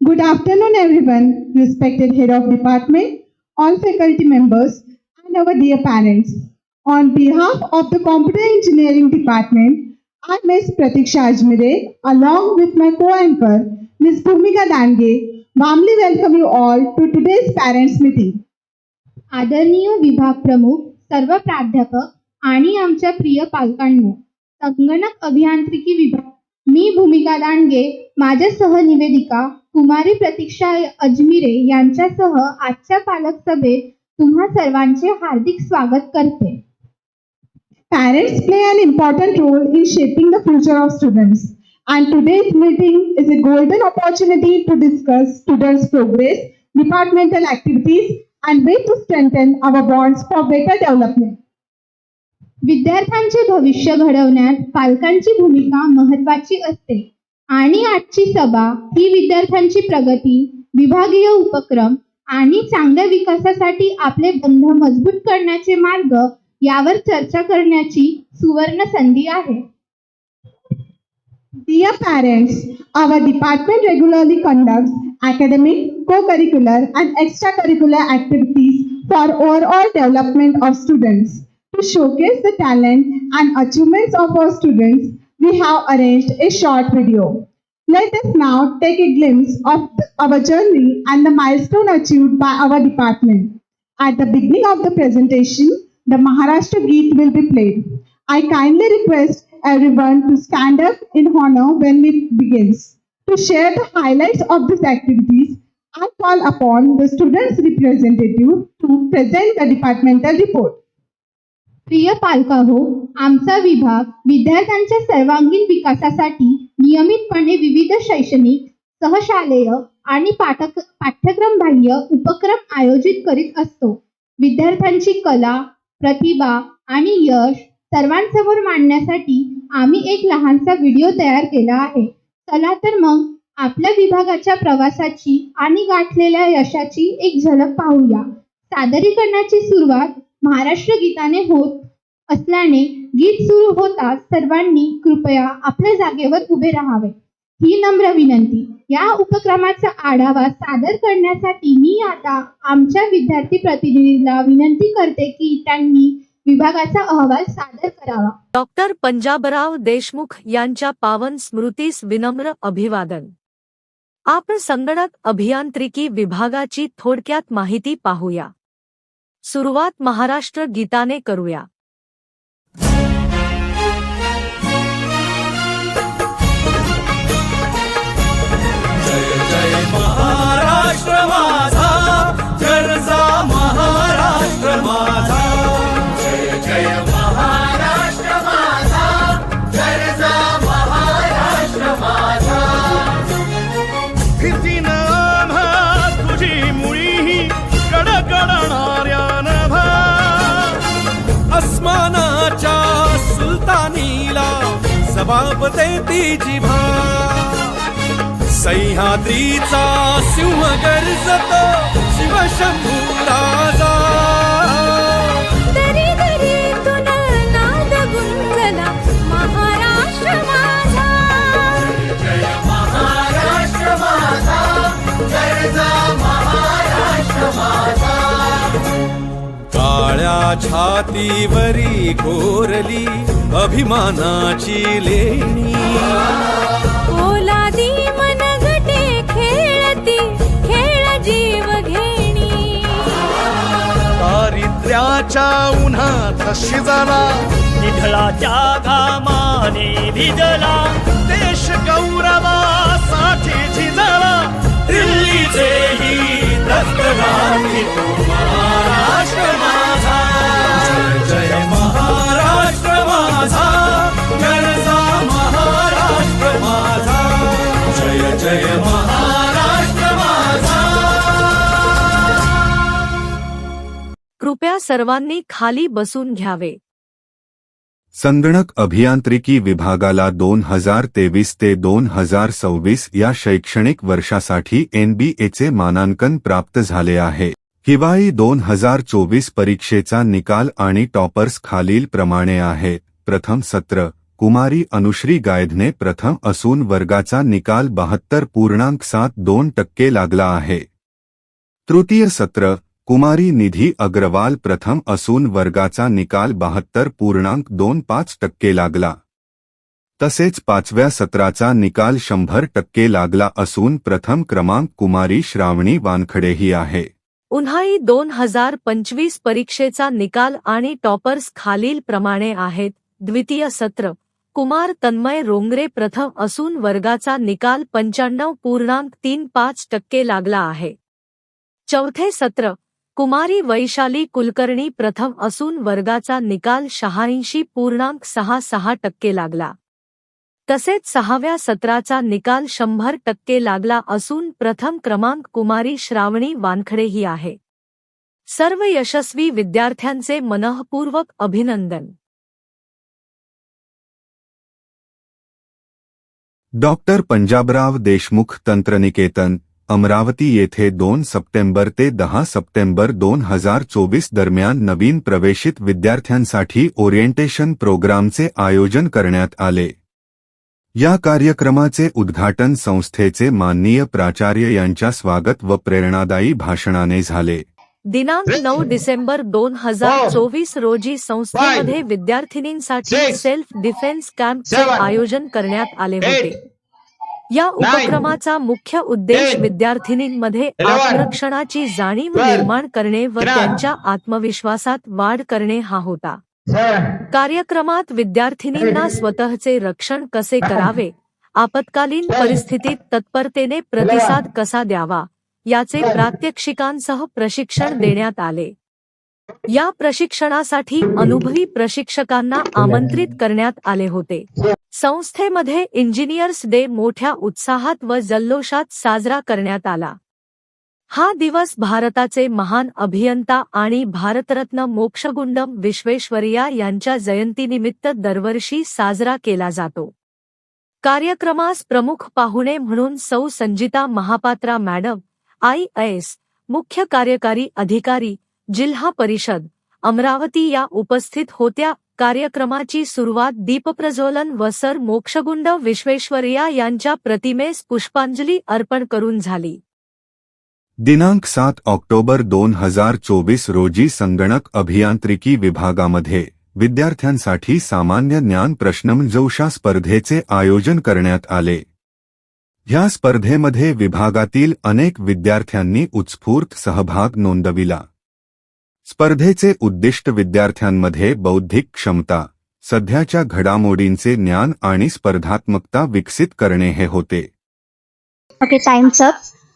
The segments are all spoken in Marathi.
Good afternoon, everyone, respected head of department, all faculty members, and our dear parents. On behalf of the Computer Engineering Department, I, Ms. Pratiksha Ajmire, along with my co-anchor, Ms. Bhumika Dange, warmly welcome you all to today's parents meeting. आदरणीय विभाग प्रमुख, सर्व प्राध्यापक आणि आमच्या प्रिय पालकांनो, संगणक अभियांत्रिकी विभाग, मी भूमिका दांडगे, माझ्या सहनिवेदिका कुमारी प्रतीक्षा अजमिरे यांच्यासह आजच्या पालक सभेत तुम्हा सर्वांचे हार्दिक स्वागत करते. Parents play an important role in shaping the future of students, and today's meeting is a golden opportunity to discuss students' progress, departmental activities, and ways to strengthen our bonds for better development. विद्यार्थ्यांचे भविष्य घडवण्यात पालकांची भूमिका महत्त्वाची असते आणि आजची सभा ही विद्यार्थ्यांची प्रगती, विभागीय उपक्रम आणि चांगल्या विकासासाठी आपले बंध मजबूत करण्याचे मार्ग यावर चर्चा करण्याची सुवर्ण संधी आहे. Dear parents, our department regularly conducts academic, co-curricular, and extracurricular activities for overall development of students. To showcase the talent and achievements of our students, we have arranged a short video. Let us now take a glimpse of our journey and the milestone achieved by our department. At the beginning of the presentation, the Maharashtra Geet will be played. I kindly request everyone to stand up in honor when it begins. To share the highlights of these activities, I call upon the students' representative to present the departmental report. प्रिय पालकाहो, आमचा विभाग विद्यार्थ्यांच्या सर्वांगीण विकासासाठी नियमितपणे विविध शैक्षणिक, सहशालेय आणि पाठ्यक्रम बाह्य उपक्रम आयोजित करीत असतो. विद्यार्थ्यांची कला, प्रतिभा आणि यश सर्वांसमोर मांडण्यासाठी आम्ही एक लहानसा व्हिडिओ तयार केला आहे. चला तर मग आपल्या विभागाच्या प्रवासाची आणि गाठलेल्या यशाची एक झलक पाहूया. सादरीकरणाची सुरुवात महाराष्ट्र गीताने होत असल्याने गीत सुरू होताच सर्वांनी कृपया आपल्या जागेवर उभे राहावे ही नम्र विनंती. या उपक्रमाचा आढावा सादर करण्यासाठी मी आता आमच्या विद्यार्थी प्रतिनिधीला विनंती करते की त्यांनी विभागाचा अहवाल सादर करावा. डॉक्टर पंजाबराव देशमुख यांच्या पावन स्मृतीस विनम्र अभिवादन. आपण संगणक अभियांत्रिकी विभागाची थोडक्यात माहिती पाहूया. सुरुवात महाराष्ट्र गीताने करूया. जय जय महाराष्ट्र माझा, गरजा महाराष्ट्र माझा. जय जय महाराष्ट्र माझा, गरजा महाराष्ट्र माझा. भीतीनं आम्हा तुझी मुळी कडकडणाऱ्या नभा, अस्मानाच्या सुलतानीला जबाब देती जिभा. सह्याद्रीचा सिंह गर्जतो शिवशंभू राजा. दरी दरीतून नाद गुंजला महाराष्ट्र माझा. जय महाराष्ट्र माझा, गरजा महाराष्ट्र माझा. काळ्या छातीवरी कोरली अभिमानाची लेणी. ओलादी मनगटे खेळती खेळ जीव घेणी. दारिद्र्याच्या उन्हात शिजला, निधळाच्या घामाने भिजला. देश गौरवासाठी झिजला. दिल्लीचेही दस्तराही तो महाराष्ट्र माझा. जय जय महाराष्ट्र माझा, गरजा महाराष्ट्र माझा. जय जय महाराष्ट्र माझा. कृपया सर्वांनी खाली बसून घ्यावे. संगणक अभियांत्रिकी विभागाला 2023 ते 2026 या शैक्षणिक वर्षासाठी NBA मानांकन प्राप्त झाले आहे. हिवाळी 2024 परीक्षेचा निकाल आणि टॉपर्स खालील प्रमाणे आहेत. प्रथम सत्र कुमारी अनुश्री गायधने प्रथम असून वर्गाचा निकाल 72.72% लागला आहे. तृतीय सत्र कुमारी निधी अग्रवाल प्रथम असून वर्गाचा निकाल 72.25% लागला. तसेच पाचव्या सत्राचा निकाल 100% लागला असून प्रथम क्रमांक कुमारी श्रावणी वानखडे ही आहे. उन्हाळी 2025 परीक्षेचा निकाल आणि टॉपर्स खालील प्रमाणे आहेत. द्वितीय सत्र कुमार तन्मय रोंगरे प्रथम असून वर्गाचा निकाल 95.35% लागला आहे. चौथे सत्र कुमारी वैशाली कुलकर्णी प्रथम असून वर्गाचा निकाल 86.66% लागला. तसेच सहाव्या सत्राचा निकाल 100% लागला असून प्रथम क्रमांक कुमारी श्रावणी वानखडे ही आहे. सर्व यशस्वी विद्यार्थ्यांचे मनःपूर्वक अभिनंदन. डॉक्टर पंजाबराव देशमुख तंत्रनिकेतन अमरावती येथे 2 सप्टेंबर ते 10 सप्टेंबर 2024 दरम्यान नवीन प्रवेशित विद्यार्थ्यांसाठी ओरिएंटेशन प्रोग्रामचे आयोजन करण्यात आले. या कार्यक्रमाचे उद्घाटन संस्थेचे माननीय प्राचार्य यांच्या स्वागत व प्रेरणादायी भाषणाने झाले. दिनांक 9 डिसेंबर 2024 रोजी संस्थेमध्ये विद्यार्थिनींसाठी सेल्फ डिफेन्स कॅम्पचे आयोजन करण्यात आले होते. या उपक्रमाचा मुख्य उद्देश विद्यार्थिनींमध्ये आत्मरक्षणाची जाणीव निर्माण करणे व त्यांच्या आत्मविश्वासात वाढ करणे हा होता. कार्यक्रमात विद्यार्थिनींना स्वतःचे रक्षण कसे करावे, आपत्कालीन परिस्थितीत तत्परतेने प्रतिसाद कसा द्यावा याचे प्रात्यक्षिकांसह प्रशिक्षण देण्यात आले. या प्रशिक्षणासाठी अनुभवी प्रशिक्षकांना आमंत्रित करण्यात आले होते. संस्थेमध्ये इंजिनियर्स डे मोठ्या उत्साहात व जल्लोषात साजरा करण्यात आला. हा दिवस भारताचे महान अभियंता आणि भारतरत्न मोक्षगुंडम विश्वेश्वरय्या यांच्या जयंतीनिमित्त दरवर्षी साजरा केला जातो. कार्यक्रमास प्रमुख पाहुणे म्हणून सौ संजिता महापात्रा मॅडम IAS मुख्य कार्यकारी अधिकारी जिल्हा परिषद अमरावती या उपस्थित होत्या. कार्यक्रमाची सुरुवात दीपप्रज्वलन व सर मोक्षगुंड विश्वेश्वरय्या यांच्या प्रतिमेस पुष्पांजली अर्पण करून झाली. दिनांक 7 ऑक्टोबर 2024 रोजी संगणक अभियांत्रिकी विभागामध्ये विद्यार्थ्यांसाठी सामान्य ज्ञान प्रश्नमंजुषा स्पर्धेचे आयोजन करण्यात आले. ह्या स्पर्धेमध्ये विभागातील अनेक विद्यार्थ्यांनी उत्स्फूर्त सहभाग नोंदविला. स्पर्धेचे उद्दिष्ट विद्यार्थ्यांमध्ये बौद्धिक क्षमता, सध्याच्या घडामोडींचे ज्ञान आणि स्पर्धात्मकता विकसित करणे हे होते. Okay, time's up.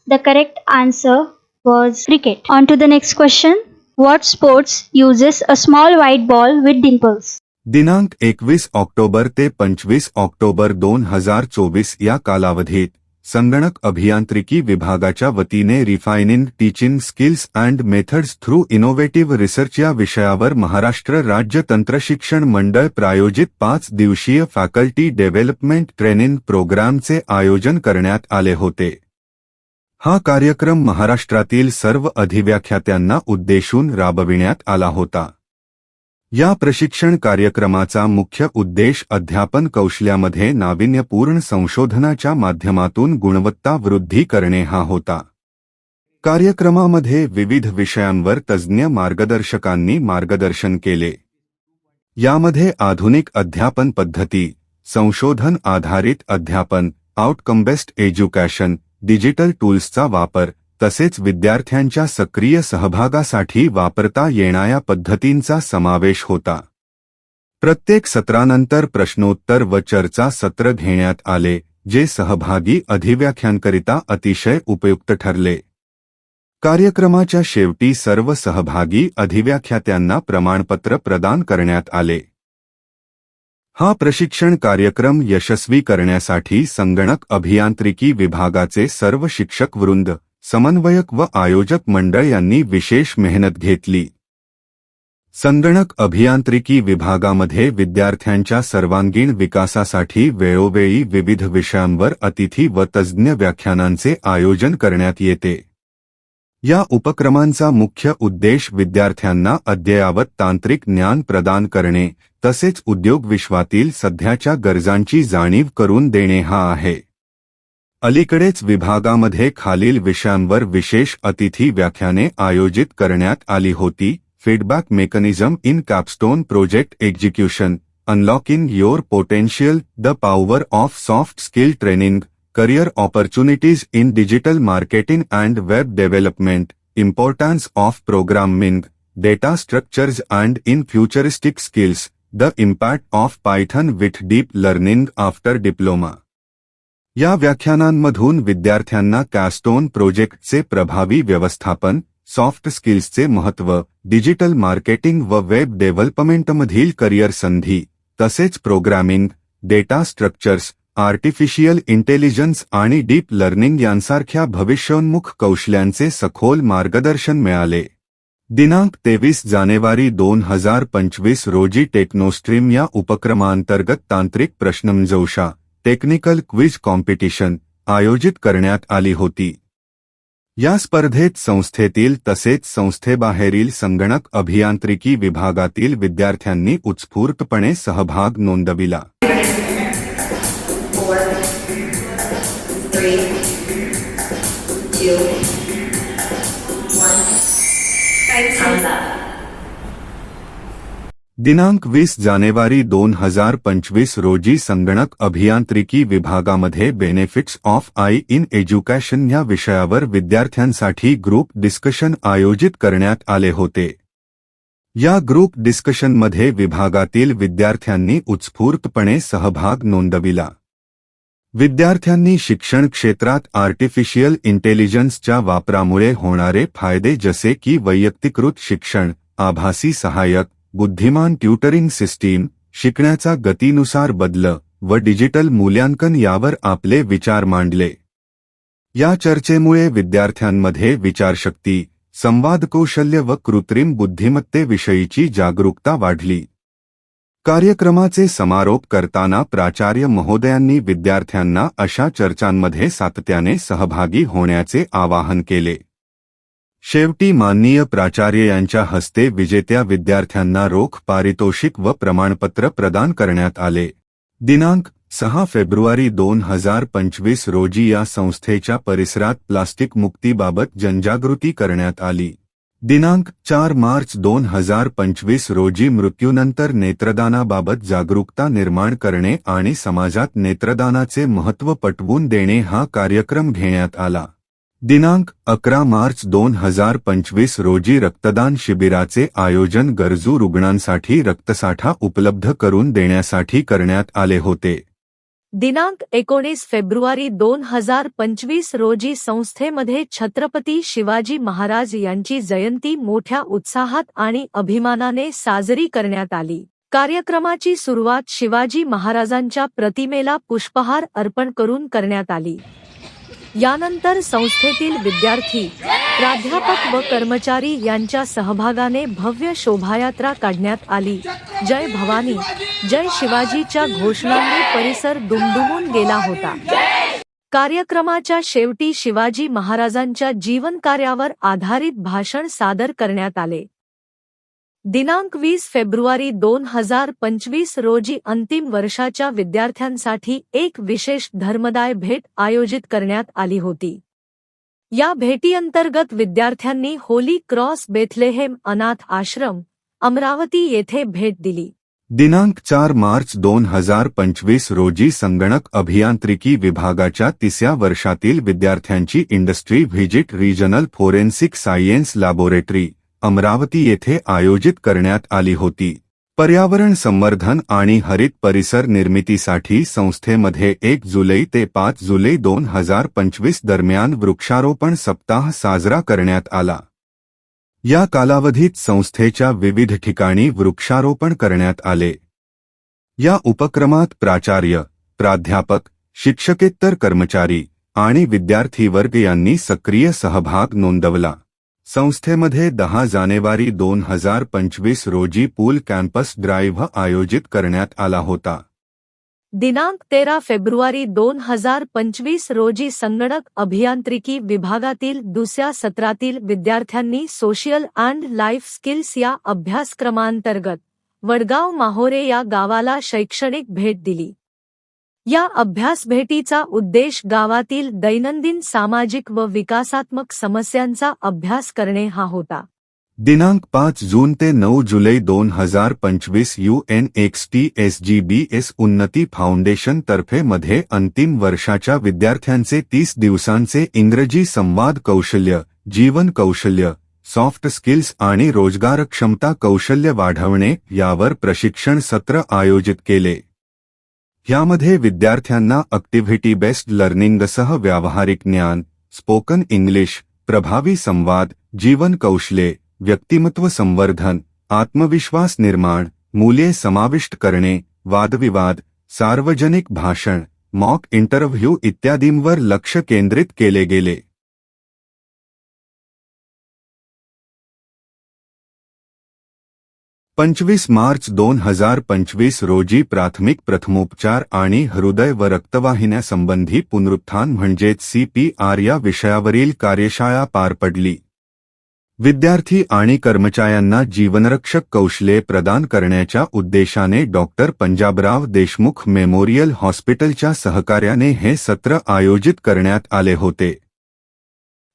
The correct answer was cricket. On to the next question. What sports uses a small white ball with dimples? दिनांक 21 ऑक्टोबर ते 25 ऑक्टोबर 2024 या कालावधीत संगणक अभियांत्रिकी विभागाच्या वतीने refining teaching skills and methods through innovative research या विषयावर महाराष्ट्र राज्य तंत्रशिक्षण मंडळ प्रायोजित 5 दिवसीय फॅकल्टी डेव्हलपमेंट ट्रेनिंग प्रोग्रामचे आयोजन करण्यात आले होते. हा कार्यक्रम महाराष्ट्रातील सर्व अधिव्याख्यात्यांना उद्देशून राबविण्यात आला होता. या प्रशिक्षण कार्यक्रमाचा मुख्य उद्देश अध्यापन कौशल्यामध्ये नाविन्यपूर्ण संशोधनाच्या माध्यमातून गुणवत्ता वृद्धी करणे हा होता. कार्यक्रमामध्ये विविध विषयांवर तज्ज्ञ मार्गदर्शकांनी मार्गदर्शन केले. यामध्ये आधुनिक अध्यापन पद्धती, संशोधन आधारित अध्यापन, आउटकम बेस्ड एज्युकेशन, डिजिटल टूल्सचा वापर तसेच विद्यार्थ्यांच्या सक्रिय सहभागासाठी वापरता येणाऱ्या पद्धतींचा समावेश होता. प्रत्येक सत्रानंतर प्रश्नोत्तर व चर्चा सत्र घेण्यात आले, जे सहभागी अधिव्याख्यानकरिता अतिशय उपयुक्त ठरले. कार्यक्रमाच्या शेवटी सर्व सहभागी अधिव्याख्यात्यांना प्रमाणपत्र प्रदान करण्यात आले. हा प्रशिक्षण कार्यक्रम यशस्वी करण्यासाठी संगणक अभियांत्रिकी विभागाचे सर्व शिक्षक वृंद, समन्वयक व आयोजक मंडळ यांनी विशेष मेहनत घेतली. संगणक अभियांत्रिकी विभागामध्ये विद्यार्थ्यांच्या सर्वांगीण विकासासाठी वेळोवेळी विविध विषयांवर अतिथी व तज्ज्ञ व्याख्यानांचे आयोजन करण्यात येते. या उपक्रमांचा मुख्य उद्देश विद्यार्थ्यांना अद्ययावत तांत्रिक ज्ञान प्रदान करणे तसेच उद्योग विश्वातील सध्याच्या गरजांची जाणीव करून देणे हा आहे. अलीकडेच विभागामध्ये खालील विषयांवर विशेष अतिथी व्याख्याने आयोजित करण्यात आली होती. Feedback mechanism in capstone project execution, unlocking your potential, the power of soft skill training, career opportunities in digital marketing and web development, importance of programming, data structures and in futuristic skills, the impact of Python with deep learning after diploma. या व्याख्यानांमधून विद्यार्थ्यांना कॅपस्टोन प्रोजेक्टचे प्रभावी व्यवस्थापन, सॉफ्ट स्किल्सचे महत्त्व, डिजिटल मार्केटिंग व वेब डेव्हलपमेंटमधील करिअर संधी, तसेच programming, data structures, artificial intelligence आणि डीप लर्निंग यांसारख्या भविष्योन्मुख कौशल्यांचे सखोल मार्गदर्शन मिळाले. दिनांक 23 जानेवारी 2025 रोजी टेक्नोस्ट्रीम या उपक्रमांतर्गत तांत्रिक प्रश्नमंजुषा टेक्निकल क्विज कॉम्पिटिशन आयोजित करण्यात आली होती. या स्पर्धेत संस्थेतील तसेच संस्थेबाहेरील संगणक अभियांत्रिकी विभागातील विद्यार्थ्यांनी उत्स्फूर्तपणे सहभाग नोंदविला. 4, 3, 2, 1. Time's up. दिनांक 20 जानेवारी 2025 रोजी संगणक अभियांत्रिकी विभागामध्ये benefits of I in education या विषयावर विद्यार्थ्यांसाठी ग्रुप डिस्कशन आयोजित करण्यात आले होते. या ग्रुप डिस्कशनमध्ये विभागातील विद्यार्थ्यांनी उत्स्फूर्तपणे सहभाग नोंदविला. विद्यार्थ्यांनी शिक्षण क्षेत्रात आर्टिफिशियल इंटेलिजन्सच्या वापरामुळे होणारे फायदे जसे की वैयक्तिकृत शिक्षण, आभासी सहाय्यक, बुद्धिमान ट्युटरिंग सिस्टीम, शिकण्याचा गतीनुसार बदल व डिजिटल मूल्यांकन यावर आपले विचार मांडले. या चर्चेमुळे विद्यार्थ्यांमध्ये विचारशक्ती, संवाद कौशल्य व कृत्रिम बुद्धिमत्तेविषयीची जागरूकता वाढली. कार्यक्रमाचे समारोप करताना प्राचार्य महोदयांनी विद्यार्थ्यांना अशा चर्चांमध्ये सातत्याने सहभागी होण्याचे आवाहन केले. शेवटी माननीय प्राचार्य यांच्या हस्ते विजेत्या विद्यार्थ्यांना रोख पारितोषिक व प्रमाणपत्र प्रदान करण्यात आले. दिनांक 6 फेब्रुवारी 2025 रोजी या संस्थेच्या परिसरात प्लास्टिक मुक्तीबाबत जनजागृती करण्यात आली. दिनांक 4 मार्च 2025 रोजी मृत्यूनंतर नेत्रदानाबाबत जागरूकता निर्माण करणे आणि समाजात नेत्रदानाचे महत्त्व पटवून देणे हा कार्यक्रम घेण्यात आला. दिनांक 11 मार्च 2025 रोजी रक्तदान शिबिराचे आयोजन गरजू रुग्णांसाठी रक्तसाठा उपलब्ध करून देण्यासाठी करण्यात आले होते. दिनांक 19 फेब्रुवारी 2025 रोजी संस्थेमध्ये छत्रपती शिवाजी महाराज यांची जयंती मोठ्या उत्साहात आणि अभिमानाने साजरी करण्यात आली. कार्यक्रमाची सुरुवात शिवाजी महाराजांच्या प्रतिमेला पुष्पहार अर्पण करून करण्यात आली. यानंतर संस्थेतील विद्यार्थी, प्राध्यापक व कर्मचारी यांच्या सहभागाने भव्य शोभायात्रा काढण्यात आली. जय भवानी, जय शिवाजीच्या घोषणांनी परिसर दुमदुमून गेला होता. कार्यक्रमाच्या शेवटी शिवाजी महाराजांच्या जीवनकार्यावर आधारित भाषण सादर करण्यात आले. दिनांक 20 फेब्रुवारी 2025 रोजी अंतिम वर्षाच्या विद्यार्थ्यांसाठी एक विशेष धर्मदाय भेट आयोजित करण्यात आली होती. या भेटीअंतर्गत विद्यार्थ्यांनी होली क्रॉस बेथलेहेम अनाथ आश्रम, अमरावती येथे भेट दिली. दिनांक 4 मार्च 2025 रोजी संगणक अभियांत्रिकी विभागाच्या 3ऱ्या वर्षातील विद्यार्थ्यांची industry visit regional forensic science laboratory Amravati येथे आयोजित करण्यात आली होती. पर्यावरण संवर्धन आणि हरित परिसर निर्मितीसाठी संस्थेमध्ये 1 जुलै ते 5 जुलै 2025 दरम्यान वृक्षारोपण सप्ताह साजरा करण्यात आला. या कालावधीत संस्थेच्या विविध ठिकाणी वृक्षारोपण करण्यात आले. या उपक्रमात प्राचार्य, प्राध्यापक, शिक्षकेतर कर्मचारी आणि विद्यार्थी वर्ग यांनी सक्रिय सहभाग नोंदवला. संस्थेमध्ये 10 जानेवारी 2025 रोजी पूल कॅम्पस ड्राईव्ह आयोजित करण्यात आला होता. दिनांक 13 फेब्रुवारी 2025 रोजी संगणक अभियांत्रिकी विभागातील दुसऱ्या सत्रातील विद्यार्थ्यांनी सोशल अँड लाईफ स्किल्स या अभ्यासक्रमांतर्गत वडगाव माहोरे या गावाला शैक्षणिक भेट दिली. या अभ्यास भेटीचा उद्देश गावातील दैनंदिन सामाजिक व विकासात्मक समस्यांचा अभ्यास करणे हा होता. दिनांक 5 जून ते 9 जुलै 2025 UNXTSGBS उन्नती फाउंडेशन तर्फे मध्ये अंतिम वर्षाच्या विद्यार्थ्यांचे 30 दिवसांचे इंग्रजी संवाद कौशल्य, जीवन कौशल्य, सॉफ्ट स्किल्स आणि रोजगारक्षमता कौशल्य वाढवणे यावर प्रशिक्षण सत्र आयोजित केले. यामध्ये विद्यार्थ्यांना ॲक्टिव्हिटी बेस्ड लर्निंगसह व्यावहारिक ज्ञान, स्पोकन इंग्लिश, प्रभावी संवाद, जीवन कौशल्ये, व्यक्तिमत्व संवर्धन, आत्मविश्वास निर्माण, मूल्ये समाविष्ट करणे, वादविवाद, सार्वजनिक भाषण, मॉक इंटरव्ह्यू इत्यादींवर लक्ष केंद्रित केले गेले. पंचवीस मार्च 2025 रोजी प्राथमिक प्रथमोपचार आणि हृदय व रक्तवाहिन्यासंबंधी पुनरुत्थान म्हणजेच CPR या विषयावरील कार्यशाळा पार पडली. विद्यार्थी आणि कर्मचाऱ्यांना जीवनरक्षक कौशल्ये प्रदान करण्याच्या उद्देशाने डॉक्टर पंजाबराव देशमुख मेमोरियल हॉस्पिटलच्या सहकार्याने हे सत्र आयोजित करण्यात आले होते.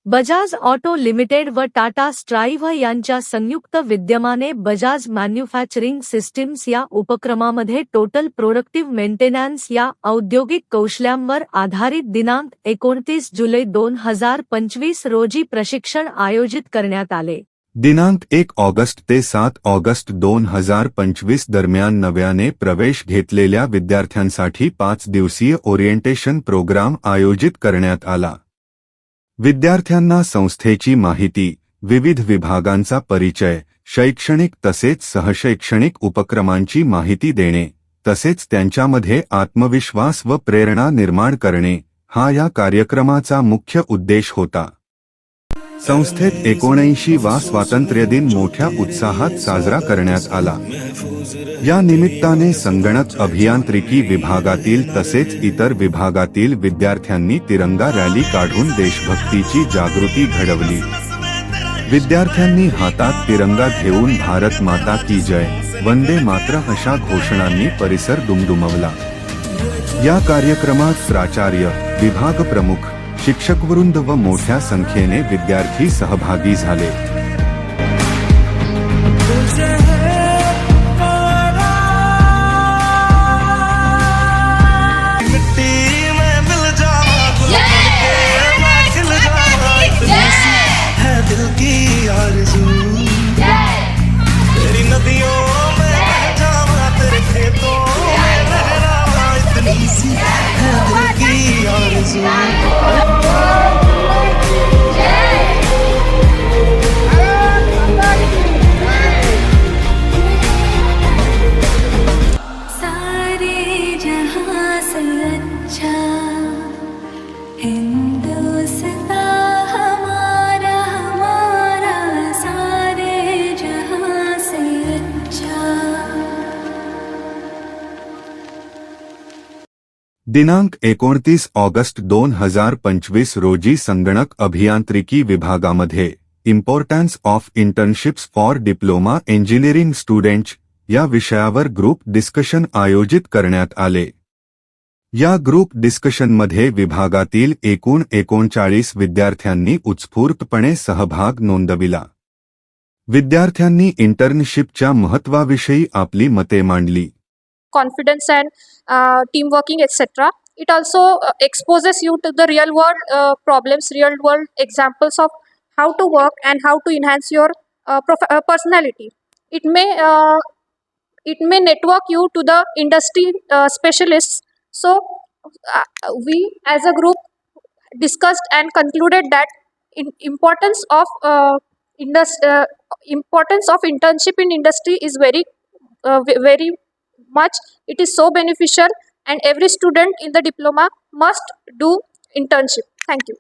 बजाज ऑटो लिमिटेड व टाटा स्ट्राइव्ह यांच्या संयुक्त विद्यमाने बजाज मॅन्युफॅक्चरिंग सिस्टीम्स या उपक्रमामध्ये टोटल प्रोडक्टिव्ह मेंटेनन्स या औद्योगिक कौशल्यांवर आधारित दिनांक 29 जुलै 2025 रोजी प्रशिक्षण आयोजित करण्यात आले. दिनांक 1 ऑगस्ट ते 7 ऑगस्ट 2025 दरम्यान नव्याने प्रवेश घेतलेल्या विद्यार्थ्यांसाठी 5 दिवसीय ओरिएंटेशन प्रोग्राम आयोजित करण्यात आला. विद्यार्थ्यांना संस्थेची माहिती, विविध विभागांचा परिचय, शैक्षणिक तसेच सहशैक्षणिक उपक्रमांची माहिती देणे, तसेच त्यांच्यामध्ये आत्मविश्वास व प्रेरणा निर्माण करणे हा या कार्यक्रमाचा मुख्य उद्देश होता. संस्थेत 79वा स्वातंत्र्य दिन मोठ्या उत्साहात साजरा करण्यात आला. या निमित्ताने संगणक अभियांत्रिकी विभागातील तसेच इतर विभागातील विद्यार्थ्यांनी तिरंगा रॅली काढून देशभक्तीची जागृती घडवली. विद्यार्थ्यांनी हातात तिरंगा घेऊन भारत माता की जय, वंदे मातरम अशा घोषणांनी परिसर दुमदुमवला. या कार्यक्रमात प्राचार्य, विभाग प्रमुख, शिक्षकवृंद व मोठ्या संख्येने विद्यार्थी सहभागी झाले. सारे जहां से अच्छा हिंदुस्तां हमारा हमारा सारे जहां से अच्छा. दिनांक 29 ऑगस्ट 2025 रोजी संगणक अभियांत्रिकी विभागामध्ये importance of internships for diploma engineering students या विषयावर ग्रुप डिस्कशन आयोजित करण्यात आले. या ग्रुप डिस्कशनमध्ये विभागातील एकूण 39 विद्यार्थ्यांनी उत्स्फूर्तपणे सहभाग नोंदविला. विद्यार्थ्यांनी इंटर्नशिपच्या महत्त्वाविषयी आपली मते मांडली. Confidence and team working, etc. It also exposes you to the real world problems, real world examples of how to work and how to enhance your personality. It may network you to the industry specialists. So we as a group discussed and concluded that importance of internship in industry is very much. It is so beneficial and every student in the diploma must do internship. Thank you.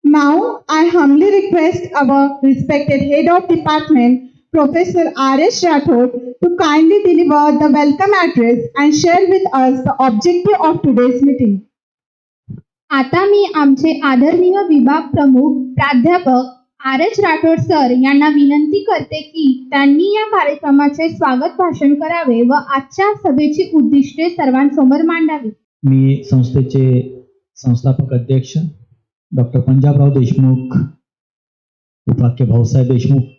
Now, I humbly request our respected Head of Department, Professor R.S. Rathod to kindly deliver the welcome address and share with us the objective of today's meeting. आता मी आमचे आदरणीय विभाग प्रमुख प्राध्यापक आर एच राठोड सर यांना विनंती करते की त्यांनी या कार्यक्रमाचे स्वागत भाषण करावे व आजच्या सभेची उद्दिष्टे सर्वांसमोर मांडावी. मी संस्थेचे संस्थापक अध्यक्ष डॉक्टर पंजाबराव देशमुख उपाख्य भाऊसाहेब देशमुख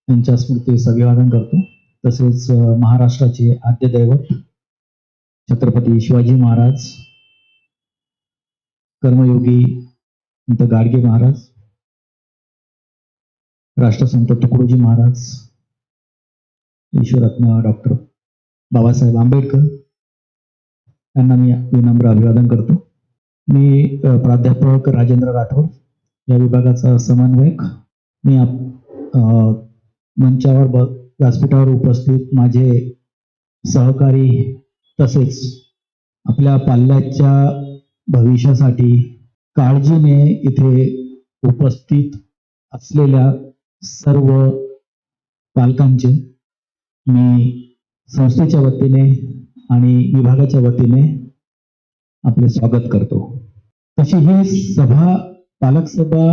यांच्या स्मृतीस अभिवादन करतो. तसेच महाराष्ट्राचे आद्य दैवत छत्रपती शिवाजी महाराज, कर्मयोगी संत गाडगे महाराज, राष्ट्रसंत तुकडोजी महाराज, ईश्वररत्न डॉक्टर बाबासाहेब आंबेडकर यांना मी विनम्र अभिवादन करतो. मी प्राध्यापक राजेंद्र राठोड या विभागाचा समन्वयक. मी मंचावर व्यासपीठावर उपस्थित माझे सहकारी तसेच आपल्या पाल्याच्या भविष्यासाठी काळजीने इथे उपस्थित असलेल्या सर्व पालकांचे मी संस्थेच्या वतीने आणि विभागाच्या वतीने आपले स्वागत करतो. तशी ही सभा पालक सभा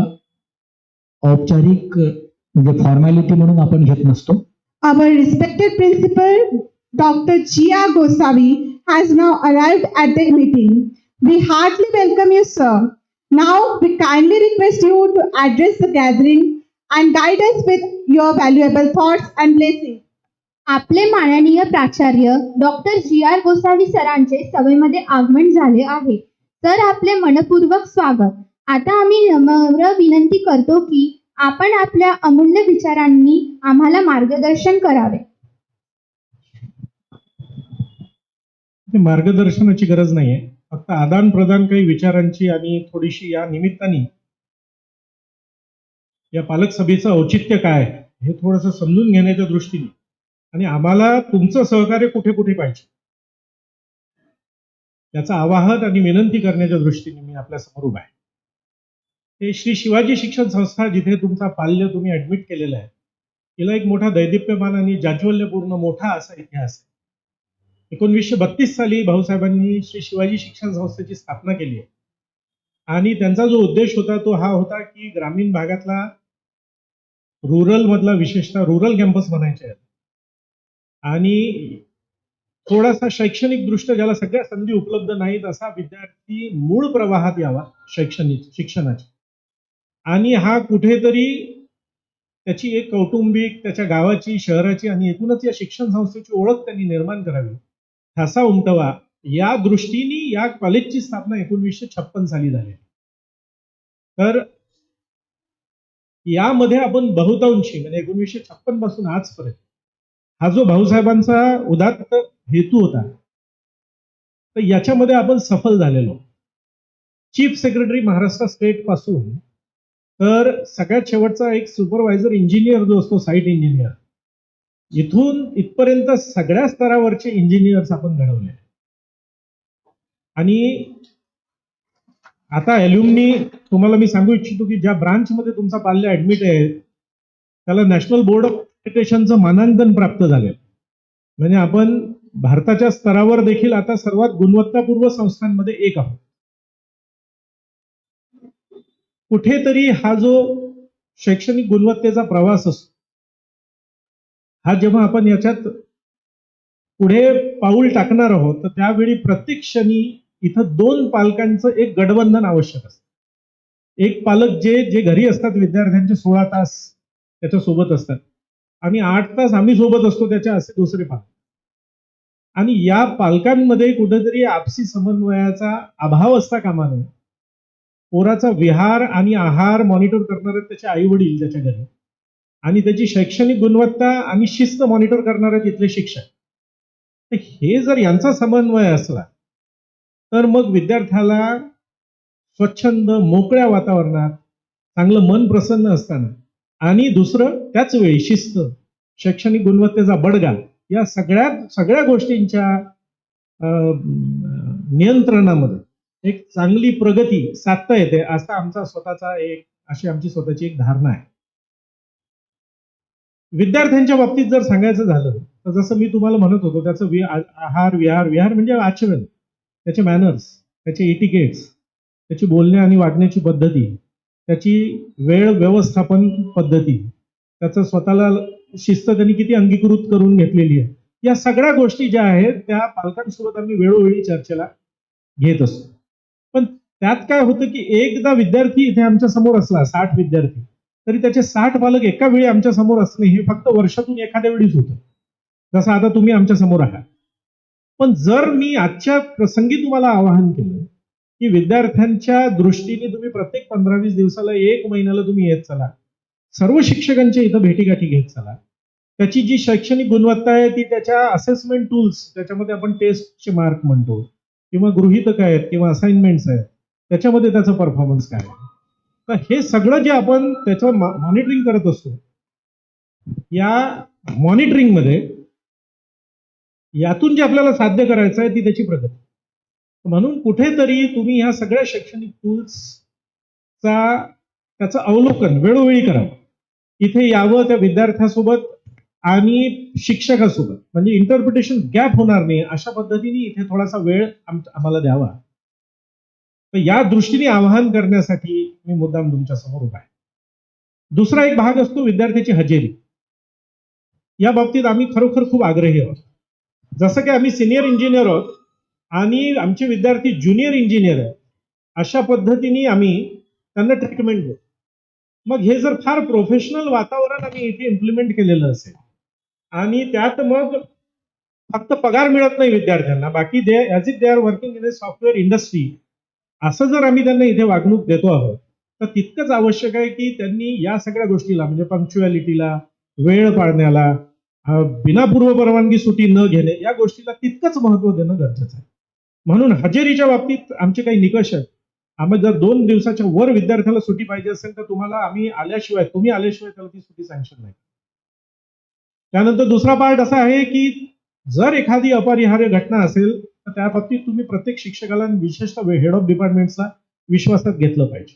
औपचारिक म्हणजे फॉर्मॅलिटी म्हणून आपण घेत नसतो. Our respected principal, Dr. G.R. Gosavi, has now arrived at the meeting. We heartily welcome you, sir. Now, we kindly request you to address the gathering and guide us with your valuable thoughts and blessings. आपले माननीय प्राचार्य डॉक्टर जी आर गोसावी सरांचे सभेमध्ये आगमन झाले आहे. सर, आपले मनपूर्वक स्वागत. आता आम्ही नम्र विनंती करतो की आपण आपल्या अमूल्य विचारांनी आम्हाला मार्गदर्शन करावे. मार्गदर्शनाची गरज नाहीये, फक्त आदान प्रदान काही विचारांची आणि थोडीशी या निमित्ताने या पालक सभेचं औचित्य काय हे थोडंसं समजून घेण्याच्या दृष्टीने आणि आम्हाला तुमचं सहकार्य कुठे कुठे पाहिजे याचा आवाहन आणि विनंती करण्याच्या दृष्टीने मी आपल्या समोर उभा आहे. हे श्री शिवाजी शिक्षण संस्था जिथे तुमचा पाल्य तुम्ही ऍडमिट केलेला आहे, तिला एक मोठा दैदिप्यमान आणि जाज्वल्यपूर्ण मोठा असा इतिहास आहे. 1932 साली भाऊसाहेबांनी श्री शिवाजी शिक्षण संस्थेची स्थापना केली आहे आणि त्यांचा जो उद्देश होता तो हा होता की ग्रामीण भागातला रुरल मधला विशेषतः रुरल कॅम्पस म्हणायचे आणि थोडासा शैक्षणिक दृष्ट्या ज्याला सगळ्या संधी उपलब्ध नाहीत असा विद्यार्थी मूळ प्रवाहात यावा शैक्षणिक शिक्षणाची आणि हा कुठेतरी त्याची एक कौटुंबिक त्याच्या गावाची शहराची आणि एकूणच या शिक्षण संस्थेची ओळख त्यांनी निर्माण करावी, ठसा उमटवा या दृष्टीने या कॉलेजची स्थापना 1956 साली झाली. तर यामध्ये आपण बहुतांशी म्हणजे 1956 पासून आजपर्यंत हा जो भाऊसाहेबांचा उदात्त हेतू होता तर याच्यामध्ये आपण सफल झालेलो. चीफ सेक्रेटरी महाराष्ट्र स्टेट पासून तर सगळ्यात शेवटचा एक सुपरवायझर इंजिनियर जो असतो साईट इंजिनियर, इथून इथपर्यंत सगळ्या स्तरावरचे इंजिनियर्स आपण घडवले. आणि आता एल्युमनी तुम्हाला मी सांगू इच्छितो की ज्या ब्रांचमध्ये तुमचा पाल्य ऍडमिट आहे त्याला नॅशनल बोर्ड ऑफ एज्युकेशनचं मानांकन प्राप्त झाले. म्हणजे आपण भारताच्या स्तरावर देखील आता सर्वात गुणवत्तापूर्ण संस्थांमध्ये एक आहोत. कुठेतरी हा जो शैक्षणिक गुणवत्तेचा प्रवास असतो हा जेव्हा आपण याच्यात पुढे पाऊल टाकणार आहोत तर त्यावेळी प्रत्येक क्षणी इथं दोन पालकांचं एक गठबंधन आवश्यक असतं. एक पालक जे घरी असतात विद्यार्थ्यांचे 16 तास त्याच्या सोबत असतात आणि 8 तास आम्ही सोबत असतो त्याच्या असे दुसरे पालक. आणि या पालकांमध्ये कुठेतरी आपसी समन्वयाचा अभाव असता कामा नये. पोराचा विहार आणि आहार मॉनिटर करणारे त्याचे आई वडील त्याच्या घरी आणि त्याची शैक्षणिक गुणवत्ता आणि शिस्त मॉनिटर करणारे तिथले शिक्षक. तर हे जर यांचा समन्वय असला तर मग विद्यार्थ्याला स्वच्छंद मोकळ्या वातावरणात चांगलं मन प्रसन्न असताना आणि दुसरं त्याच वेळी शिस्त शैक्षणिक गुणवत्तेचा बडगा या सगळ्या गोष्टींच्या नियंत्रणामध्ये एक चांगली प्रगती साधता येते असा आमचा स्वतःचा अशी आमची स्वतःची एक धारणा आहे. विद्यार्थ्यांच्या बाबतीत जर सांगायचं झालं तर जसं मी तुम्हाला म्हणत होतो त्याचं आहार विहार म्हणजे आचरण, त्याचे मॅनर्स, त्याचे इटिकेट्स, त्याची बोलण्या आणि वागण्याची पद्धती, त्याची वेळ व्यवस्थापन पद्धती, त्याचं स्वतःला शिस्त त्यांनी किती अंगीकृत करून घेतलेली आहे, या सगळ्या गोष्टी ज्या आहेत त्या पालकांसोबत आम्ही वेळोवेळी चर्चेला घेत असतो. पण त्यात काय होतं की एकदा विद्यार्थी इथे आमच्या समोर असला 60 विद्यार्थी, तरी त्याचे 60 पालक एका वेळी आमच्या समोर असणे हे फक्त वर्षातून एखाद्या वेळीच होतं, जसं आता तुम्ही आमच्या समोर आहात. पण जर मी आजच्या प्रसंगी तुम्हाला आवाहन केलं की विद्यार्थ्यांच्या दृष्टीने तुम्ही प्रत्येक 15-20 दिवसाला 1 महिन्याला तुम्ही येत चला, सर्व शिक्षकांच्या इथं भेटीगाठी घेत चला, त्याची जी शैक्षणिक गुणवत्ता आहे ती त्याच्या असेसमेंट टूल्स, त्याच्यामध्ये आपण टेस्टचे मार्क म्हणतो किंवा गृहीतक आहेत किंवा असाइनमेंट्स आहेत, त्याच्यामध्ये त्याचा परफॉर्मन्स काय आहे, तर हे सगळं जे आपण त्याचं मॉनिटरिंग करत असतो, या मॉनिटरिंगमध्ये यातून जे आपल्याला साध्य करायचं आहे ती त्याची प्रगती. म्हणून कुठेतरी तुम्ही ह्या सगळ्या शैक्षणिक टूल्सचा त्याचं अवलोकन वेळोवेळी करावं. इथे यावं त्या विद्यार्थ्यासोबत आणि शिक्षकासोबत, म्हणजे इंटरप्रिटेशन गॅप होणार नाही अशा पद्धतीने इथे थोडासा वेळ आम्हाला द्यावा. तर या दृष्टीने आवाहन करण्यासाठी मी मुद्दाम तुमच्या समोर उभा आहे. दुसरा एक भाग असतो विद्यार्थ्याची हजेरी. या बाबतीत आम्ही खरोखर खूप आग्रही आहोत. जसं की आम्ही सिनियर इंजिनियर आहोत आणि आमचे विद्यार्थी ज्युनियर इंजिनियर आहेत, अशा पद्धतीने आम्ही त्यांना ट्रीटमेंट देतो. मग हे जर फार प्रोफेशनल वातावरण आम्ही इथे इम्प्लिमेंट केलेलं असेल आणि त्यात मग फक्त पगार मिळत नाही विद्यार्थ्यांना, बाकी they as it they are working in a software industry, असं जर आम्ही त्यांना इथे वागणूक देतो आहोत, तर तितकंच आवश्यक आहे की त्यांनी या सगळ्या गोष्टीला, म्हणजे पंक्च्युअलिटीला, वेळ पाळण्याला, बिना पूर्व परवानगी सुटी न घेणे, या गोष्टीला तितकंच महत्त्व देणं गरजेचं आहे. म्हणून हजेरीच्या बाबतीत आमचे काही निकष आहेत. आम्ही जर 2 दिवसाच्या वर विद्यार्थ्याला सुटी पाहिजे असेल तर तुम्ही आल्याशिवाय त्याला ती सुटी सँक्शन नाही. त्यानंतर दुसरा पार्ट असा आहे की जर एखादी अपरिहार्य घटना असेल तर त्या बाबतीत तुम्ही प्रत्येक शिक्षकाला, विशेषतः हेड ऑफ डिपार्टमेंट्सला विश्वासात घेतलं पाहिजे.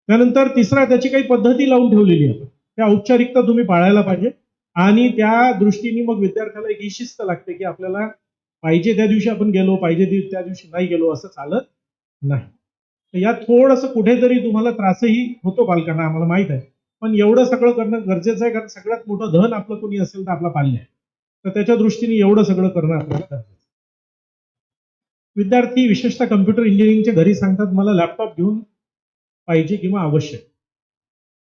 त्यानंतर तिसरा, त्याची काही पद्धती लावून ठेवलेली आहे, त्या औपचारिकता तुम्ही पाळायला पाहिजे आणि त्या दृष्टीने मग विद्यार्थ्याला एक ही शिस्त लागते की आपल्याला पाहिजे त्या दिवशी आपण गेलो, पाहिजे त्या दिवशी नाही गेलो, असं चालत नाही. तर यात थोडंसं कुठेतरी तुम्हाला त्रासही होतो पालकांना, आम्हाला माहित आहे, पण एवढं सगळं करणं गरजेचं आहे, कारण सगळ्यात मोठं धन आपलं कोणी असेल तर आपला पाल्य आहे. तर त्याच्या दृष्टीने एवढं सगळं करणं आपल्याला गरजेचं आहे. विद्यार्थी विशेषतः कम्प्युटर इंजिनिअरिंगच्या घरी सांगतात मला लॅपटॉप घेऊन पाहिजे किंवा आवश्यक.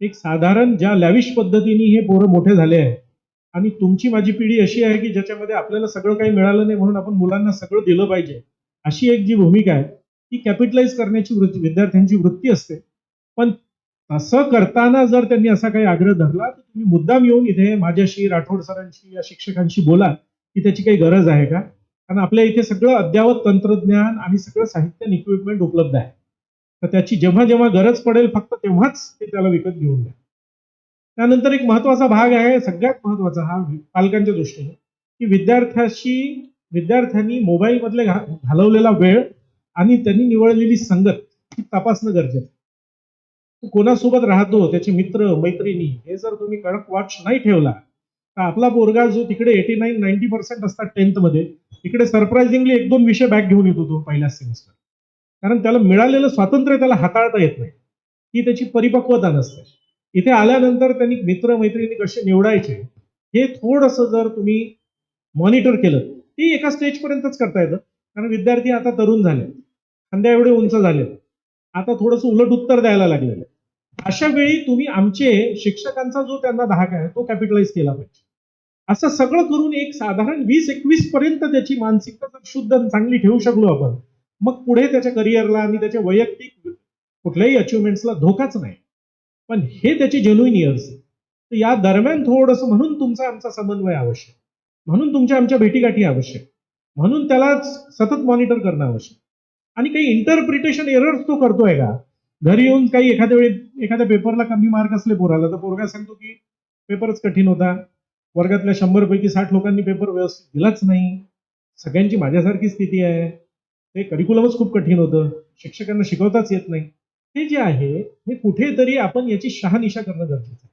एक साधारण ज्या लॅविश पद्धतीने हे पोरं मोठे झाले आहे आणि तुमची माझी पिढी अशी आहे की ज्याच्यामध्ये आपल्याला सगळं काही मिळालं नाही म्हणून आपण मुलांना सगळं दिलं पाहिजे, अशी एक जी भूमिका आहे ती कॅपिटलाइज करण्याची विद्यार्थ्यांची वृत्ती असते. पण असं करताना जर त्यांनी असा काही आग्रह धरला तर तुम्ही मुद्दाम येऊन इथे माझ्याशी, राठोड सरांशी या शिक्षकांशी बोला की त्याची काही गरज आहे का, कारण आपल्या इथे सगळं अद्ययावत तंत्रज्ञान आणि सगळं साहित्य आणि इक्विपमेंट उपलब्ध आहे. तर त्याची जेव्हा जेव्हा गरज पडेल फक्त तेव्हाच ते त्याला विकत घेऊन द्या. त्यानंतर एक महत्वाचा भाग आहे, सगळ्यात महत्वाचा हा पालकांच्या दृष्टीने, की विद्यार्थ्यांनी मोबाईलमधले घालवलेला वेळ आणि त्यांनी निवडलेली संगत ही तपासणं गरजेचं आहे. तो कोणासोबत राहतो, त्याचे मित्र मैत्रिणी, हे जर तुम्ही कडक वॉच नाही ठेवला तर आपला पोरगा जो तिकडे 89-90% असतात 10th मध्ये, तिकडे सरप्राइझिंगली 1-2 विषय बॅक घेऊन येतो तो पहिल्या सेमिस्टर, कारण त्याला मिळालेलं स्वातंत्र्य त्याला हाताळता येत नाही, ही त्याची परिपक्वता नसते. इथे आल्यानंतर त्यांनी मित्र मैत्रिणी कसे निवडायचे हे थोडंसं जर तुम्ही मॉनिटर केलं, ते एका स्टेजपर्यंतच करता येतं, कारण विद्यार्थी आता तरुण झाले, खांद्या एवढे उंच झाले, आता थोडंसं उलट उत्तर द्यायला लागलेलं. अशा वेळी तुम्ही आमचे शिक्षकांचा जो त्यांना धाक आहे तो कॅपिटलाइज केला पाहिजे. असं सगळं करून एक साधारण 20-21 पर्यंत त्याची मानसिकता शुद्ध आणि चांगली ठेवू शकलो आपण, मग पुढे त्याच्या करिअरला आणि त्याच्या वैयक्तिक कुठल्याही अचिव्हमेंट्सला धोकाच नाही. पण हे त्याचे जेन्युइन इयर्स. तर या दरम्यान थोडंसं, म्हणून तुमचा आमचा समन्वय आवश्यक, म्हणून तुमच्या आमच्या भेटीगाठी आवश्यक, म्हणून त्याला सतत मॉनिटर करणं आवश्यक. आणि काही इंटरप्रिटेशन एरर्स तो करतोय का, घरी येऊन काही एखाद्या पेपरला कमी मार्क असले पोराला तर पोरगा सांगतो की पेपरच कठीण होता, वर्गातल्या 100 पैकी 60 लोकांनी पेपर व्यवस्थित दिलाच नाही, सगळ्यांची माझ्यासारखी स्थिती आहे, ते करिक्युलमच खूप कठीण होतं, शिक्षकांना शिकवताच येत नाही. हे जे आहे हे कुठेतरी आपण याची शहानिशा करणं गरजेचं आहे.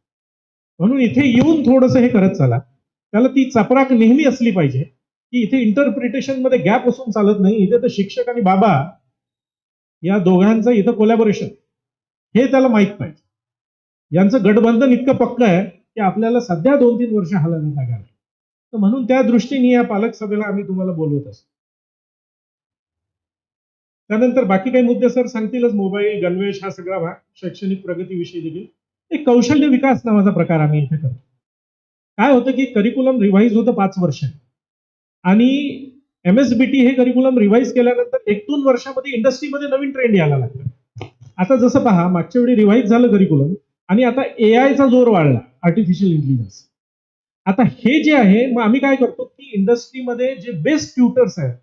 म्हणून इथे येऊन थोडंसं हे करत चला. त्याला ती चपराक नेहमी असली पाहिजे की इथे इंटरप्रिटेशन मध्ये गॅप असून चालत नाही. इथे तर शिक्षक आणि बाबा या दोघांचं इथं कोलॅबोरेशन हे त्याला माहित पाहिजे. यांचं गठबंधन इतकं पक्क आहे की आपल्याला सध्या 2-3 वर्ष हालायला जागा नाही. तर म्हणून त्या दृष्टीने या पालक सभेला आम्ही तुम्हाला बोलवत असतो. त्यानंतर बाकी काही मुद्दे सर सांगतीलच. मोबाईल, गणवेश हा सगळा भाग, शैक्षणिक प्रगतीविषयी देखील एक कौशल्य विकास नावाचा प्रकार आम्ही इथे करतो. काय होतं की करिक्युलम रिव्हाइज होतं 5 वर्ष आणि MSBT हे करिक्युलम रिव्हाइज केल्यानंतर 1-2 वर्षामध्ये इंडस्ट्रीमध्ये नवीन ट्रेंड यायला लागला. आता जसं पहा, मागच्या वेळी रिव्हाइज झालं करिक्युलम आणि आता AI चा जोर वाढला, आर्टिफिशियल इंटेलिजन्स. आता हे जे आहे, मग आम्ही काय करतो की इंडस्ट्रीमध्ये जे बेस्ट ट्युटर्स आहेत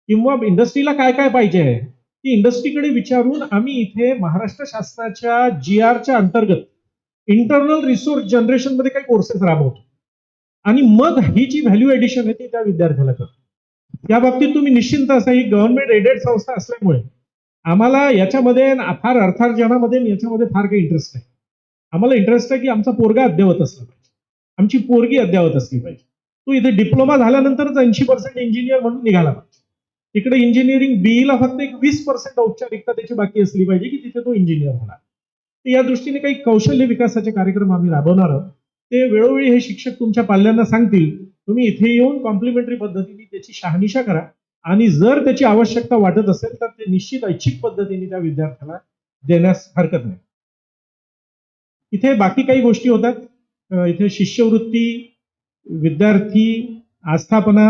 किंवा इंडस्ट्रीला काय काय पाहिजे आहे ती इंडस्ट्रीकडे विचारून आम्ही इथे महाराष्ट्र शासनाच्या GRच्या अंतर्गत इंटरनल रिसोर्स जनरेशन मध्ये काही कोर्सेस राबवतो आणि मग ही जी व्हॅल्यू एडिशन आहे ती त्या विद्यार्थ्याला करतो. या बाबतीत तुम्ही निश्चिंत असा, ही गव्हर्नमेंट एडेड संस्था असल्यामुळे आम्हाला याच्यामध्ये फार अर्थार्जनामध्ये याच्यामध्ये फार काही इंटरेस्ट नाही. आम्हाला इंटरेस्ट आहे की आमचा पोरगा अद्ययावत असला पाहिजे, आमची पोरगी अद्ययावत असली पाहिजे. तो इथे डिप्लोमा झाल्यानंतरच 80% इंजिनियर म्हणून निघाला पाहिजे. तिकडे इंजिनिअरिंग बीईला फक्त एक 20% औपचारिकता त्याची बाकी असली पाहिजे की तिथे तो इंजिनियर होणार. तर या दृष्टीने काही कौशल्य विकासाचे कार्यक्रम आम्ही राबवणार आहोत. ते वेळोवेळी हे शिक्षक तुमच्या पाल्यांना सांगतील. तुम्ही इथे येऊन कॉम्प्लिमेंटरी पद्धतीने त्याची शहानिशा करा आणि जर त्याची आवश्यकता वाटत असेल तर ते निश्चित ऐच्छिक पद्धतीने त्या विद्यार्थ्याला देण्यास हरकत नाही. इथे बाकी काही गोष्टी होतात. इथे शिष्यवृत्ती, विद्यार्थी आस्थापना,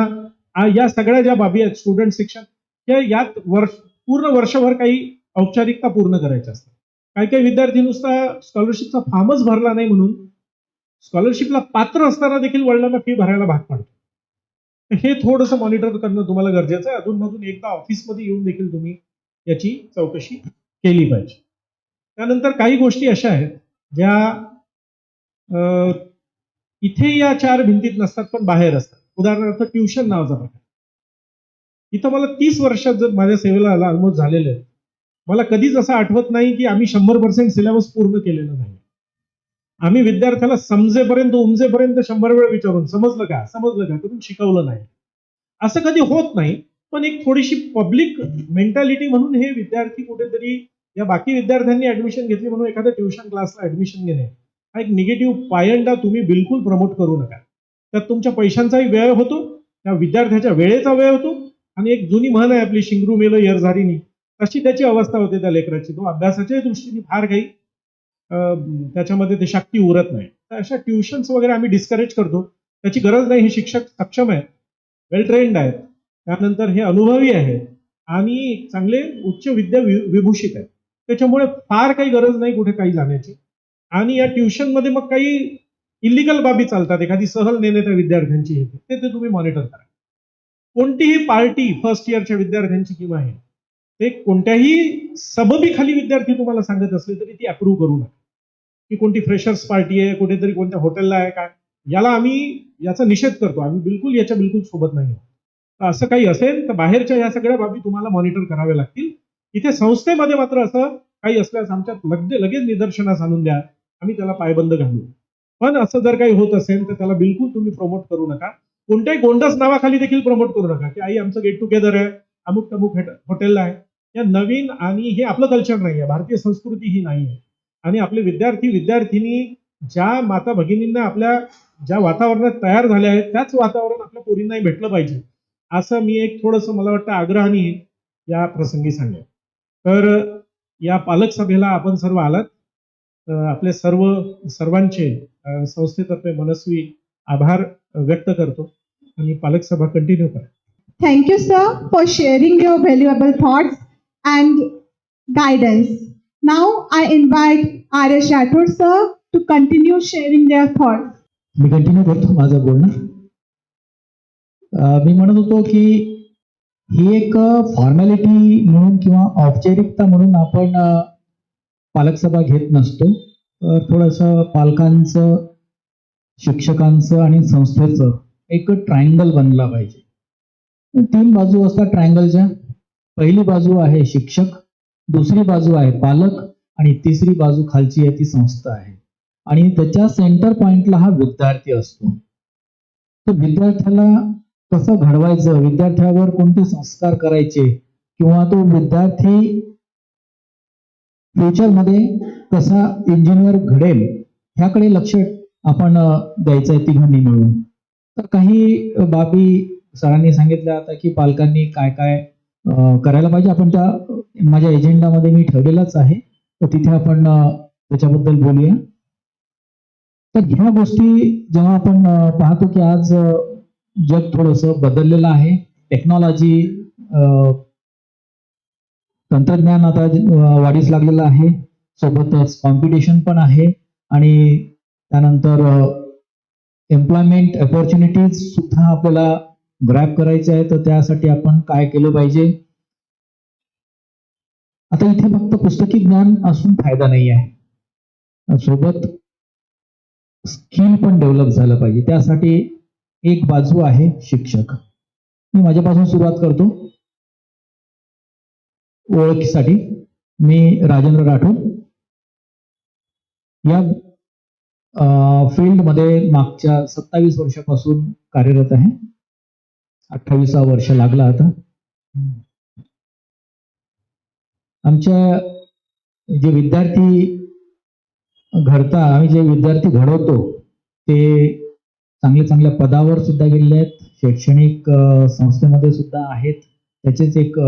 या सगळ्या ज्या बाबी आहेत, स्टुडंट शिक्षण, त्या यात पूर्ण वर्षभर काही औपचारिकता पूर्ण करायच्या असतात. काही काही विद्यार्थी नुसता स्कॉलरशिपचा फॉर्मच भरला नाही म्हणून स्कॉलरशिपला पात्र असताना देखील वडिलांना फी भरायला भाग पाडतो. हे थोडंसं मॉनिटर करणं तुम्हाला गरजेचं आहे. अधूनमधून एकदा ऑफिसमध्ये येऊन देखील तुम्ही याची चौकशी केली पाहिजे. त्यानंतर काही गोष्टी अशा आहेत ज्या इथे या 4 भिंतीत नसतात पण बाहेर असतात. उदाहरणार्थ ट्युशन नावाचा प्रकार. इथं मला 30 वर्षात जर माझ्या सेवेला ऑलमोस्ट झालेले आहे, मला कधीच असं आठवत नाही की आम्ही 100% सिलेबस पूर्ण केलेलं नाही. आम्ही विद्यार्थ्याला समजेपर्यंत उमजेपर्यंत 100 वेळ विचारून समजलं का करून शिकवलं नाही. असं कधी होत नाही. पण एक थोडीशी पब्लिक मेंटॅलिटी म्हणून हे विद्यार्थी कुठेतरी, या बाकी विद्यार्थ्यांनी ऍडमिशन घेतली म्हणून एखाद्या ट्युशन क्लासला ऍडमिशन घेणे हा एक निगेटिव्ह पायंडा तुम्ही बिलकुल प्रमोट करू नका. त्यात तुमच्या पैशांचाही व्यय होतो, त्या विद्यार्थ्याच्या वेळेचा व्यय होतो आणि एक जुनी म्हण आहे आपली, शिंगरू मेलं येरझारीनी, तशी त्याची अवस्था होते त्या लेकराची. तो अभ्यासाच्या दृष्टीने फार काही त्याच्यामध्ये ते शक्ती उरत नाही. तर अशा ट्युशन्स वगैरे आम्ही डिस्करेज करतो. त्याची गरज नाही. हे शिक्षक सक्षम आहेत, वेल ट्रेंड आहेत, त्यानंतर हे अनुभवी आहेत आणि चांगले उच्च विद्या विभूषित आहेत. त्याच्यामुळे फार काही गरज नाही कुठे काही जाण्याची. आणि या ट्युशनमध्ये मग काही इलिगल बाबी चालतात, एखादी सहल नेणे त्या विद्यार्थ्यांची येते, ते तुम्ही मॉनिटर करा. कोणतीही पार्टी फर्स्ट इयरच्या विद्यार्थ्यांची किंवा आहे ते कोणत्याही सबबी खाली विद्यार्थी तुम्हाला सांगत असले तरी ती अप्रूव्ह करू नका. की कोणती फ्रेशर्स पार्टी आहे, कुठेतरी कोणत्या हॉटेलला आहे काय, याला आम्ही याचा निषेध करतो. आम्ही बिलकुल सोबत नाही आहोत. तर असं काही असेल तर बाहेरच्या या सगळ्या बाबी तुम्हाला मॉनिटर कराव्या लागतील. इथे संस्थेमध्ये मात्र असं काही असल्यास आमच्यात लगेच निदर्शनास आणून द्या, आम्ही त्याला पायबंद घालू. पण असं जर काही होत असेल तर त्याला बिलकुल तुम्ही प्रमोट करू नका. कोणत्याही गोंडस नावाखाली देखील प्रमोट करू नका की आई आमचं गेट टुगेदर आहे, अमुक तमुक हॉटेलला आहे. या नवीन, आणि हे आपलं कल्चर नाही आहे, भारतीय संस्कृती ही नाही आहे. आणि आपले विद्यार्थी ज्या माता भगिनींना आपल्या ज्या वातावरणात तयार झाल्या आहेत त्याच वातावरण आपल्या पोरींनाही भेटलं पाहिजे, असं मी एक थोडंसं मला वाटतं आग्रहाने या प्रसंगी सांगेन. तर या पालक सभेला आपण सर्व आलात. आपले सर्वांचे संस्थेतर्फे मनस्वी आभार व्यक्त करतो आणि पालक सभा कंटिन्यू करा. Thank you, sir, for sharing your valuable thoughts and guidance. Now I invite R.S. Rathod, sir, to continue sharing their thoughts. Me continue करतो माझं बोलणं. मी म्हणत होतो की ही एक फॉर्मॅलिटी म्हणून किंवा औपचारिकता म्हणून आपण पालक सभा घेत नसतो. थोडंसं पालकांचं, शिक्षकांचं आणि संस्थेचं एक ट्रायंगल बनला पाहिजे. 3 बाजू असतात ट्रायंगलच्या. पहिली बाजू आहे शिक्षक, दुसरी बाजू आहे पालक आणि तिसरी बाजू खालची आहे ती संस्था आहे. आणि त्याच्या सेंटर पॉइंटला हा विद्यार्थी असतो. तर विद्यार्थ्याला कसं घडवायचं, विद्यार्थ्यावर कोणते संस्कार करायचे, किंवा तो विद्यार्थी फ्युचरमध्ये कसा इंजिनियर घडेल ह्याकडे लक्ष आपण द्यायचं आहे तिघांनी मिळून. तर काही बाबी सरांनी सांगितल्या आता की पालकांनी काय काय करायला पाहिजे. आपण त्या माझ्या एजेंडामध्ये मी ठेवलेलाच आहे, तर तिथे आपण त्याच्याबद्दल बोलूया. तर ह्या गोष्टी जेव्हा आपण पाहतो की आज जग थोडंसं बदललेलं आहे, टेक्नॉलॉजी तंत्रज्ञान आता वाढीस लागलेलं आहे, सोबतच कॉम्पिटिशन पण आहे, आणि त्यानंतर एम्प्लॉयमेंट अपॉर्च्युनिटीज सुद्धा आपल्याला ग्रॅब करायचे आहे. तर त्यासाठी आपण काय केलं पाहिजे. आता इथे फक्त पुस्तकी ज्ञान असून फायदा नाही आहे, सोबत स्किल पण डेव्हलप झालं पाहिजे. त्यासाठी एक बाजू आहे शिक्षक. मी माझ्यापासून सुरुवात करतो. ओळखीसाठी मी राजेंद्र राठोड या फील्डमध्ये मागच्या 27 वर्षापासून कार्यरत आहे. 28 वर्ष लागला आता. आमच्या जे विद्यार्थी आम्ही जे विद्यार्थी घडवतो ते चांगल्या पदावर सुद्धा गेलेले आहेत, शैक्षणिक संस्थेमध्ये सुद्धा आहेत. त्याचेच एक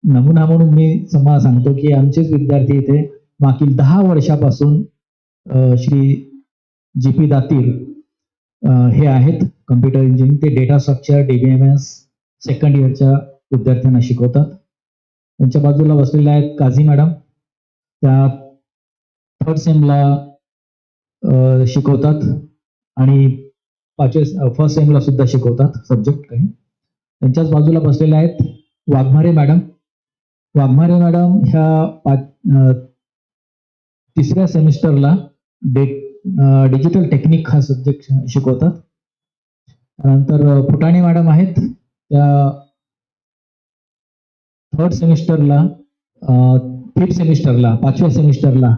नमुना म्हणून मी तुम्हाला सांगतो की आमचेच विद्यार्थी इथे मागील 10 वर्षापासून श्री GP दातीर हे आहेत कम्प्युटर इंजिनिअरिंग. ते डेटा स्ट्रक्चर DBMS सेकंड इयरच्या विद्यार्थ्यांना शिकवतात. त्यांच्या बाजूला बसलेल्या आहेत काझी मॅडम, त्या 3rd सेमला शिकवतात आणि 1st सेमला सुद्धा शिकवतात सब्जेक्ट काही. त्यांच्याच बाजूला बसलेल्या आहेत वाघमारे मॅडम. वाघमारे मॅडम ह्या 3ऱ्या सेमिस्टरला डिजिटल टेक्निक हा सब्जेक्ट शिकवतात. त्यानंतर फुटाणे मॅडम आहेत, त्या 3rd सेमिस्टरला 5th सेमिस्टरला 5व्या सेमिस्टरला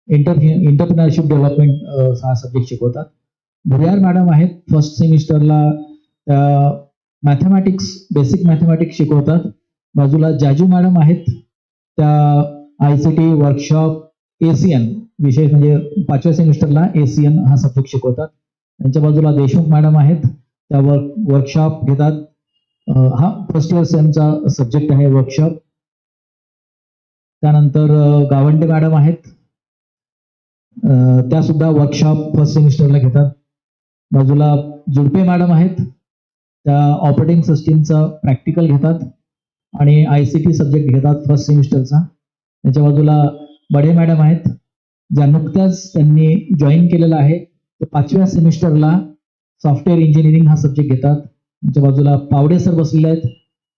एंटरप्रिनरशिप डेव्हलपमेंट हा सब्जेक्ट शिकवतात. भुयार मॅडम आहेत, 1st सेमिस्टरला मॅथमॅटिक्स बेसिक मॅथमॅटिक्स शिकवतात. बाजूला जाजू मॅडम आहेत, त्या ICT वर्कशॉप ACN विषय म्हणजे 5व्या सेमिस्टरला ACN हा सब्जेक्ट शिकवतात. त्यांच्या बाजूला देशमुख मॅडम आहेत, त्या वर्कशॉप घेतात. हा 1st इयर सेमचा सब्जेक्ट आहे वर्कशॉप. त्यानंतर गावंडे मॅडम आहेत, त्या सुद्धा वर्कशॉप 1st सेमिस्टरला घेतात. बाजूला जुडपे मॅडम आहेत, त्या ऑपरेटिंग सिस्टीमचा प्रॅक्टिकल घेतात आणि ICT सब्जेक्ट घेतात 1st सेमिस्टरचा. त्याच्या बाजूला बडे मॅडम आहेत, ज्या नुकत्याच त्यांनी जॉईन केलेला आहे. ते 5व्या सेमिस्टरला सॉफ्टवेअर इंजिनिअरिंग हा सब्जेक्ट घेतात. त्यांच्या बाजूला पावडे सर बसलेले आहेत,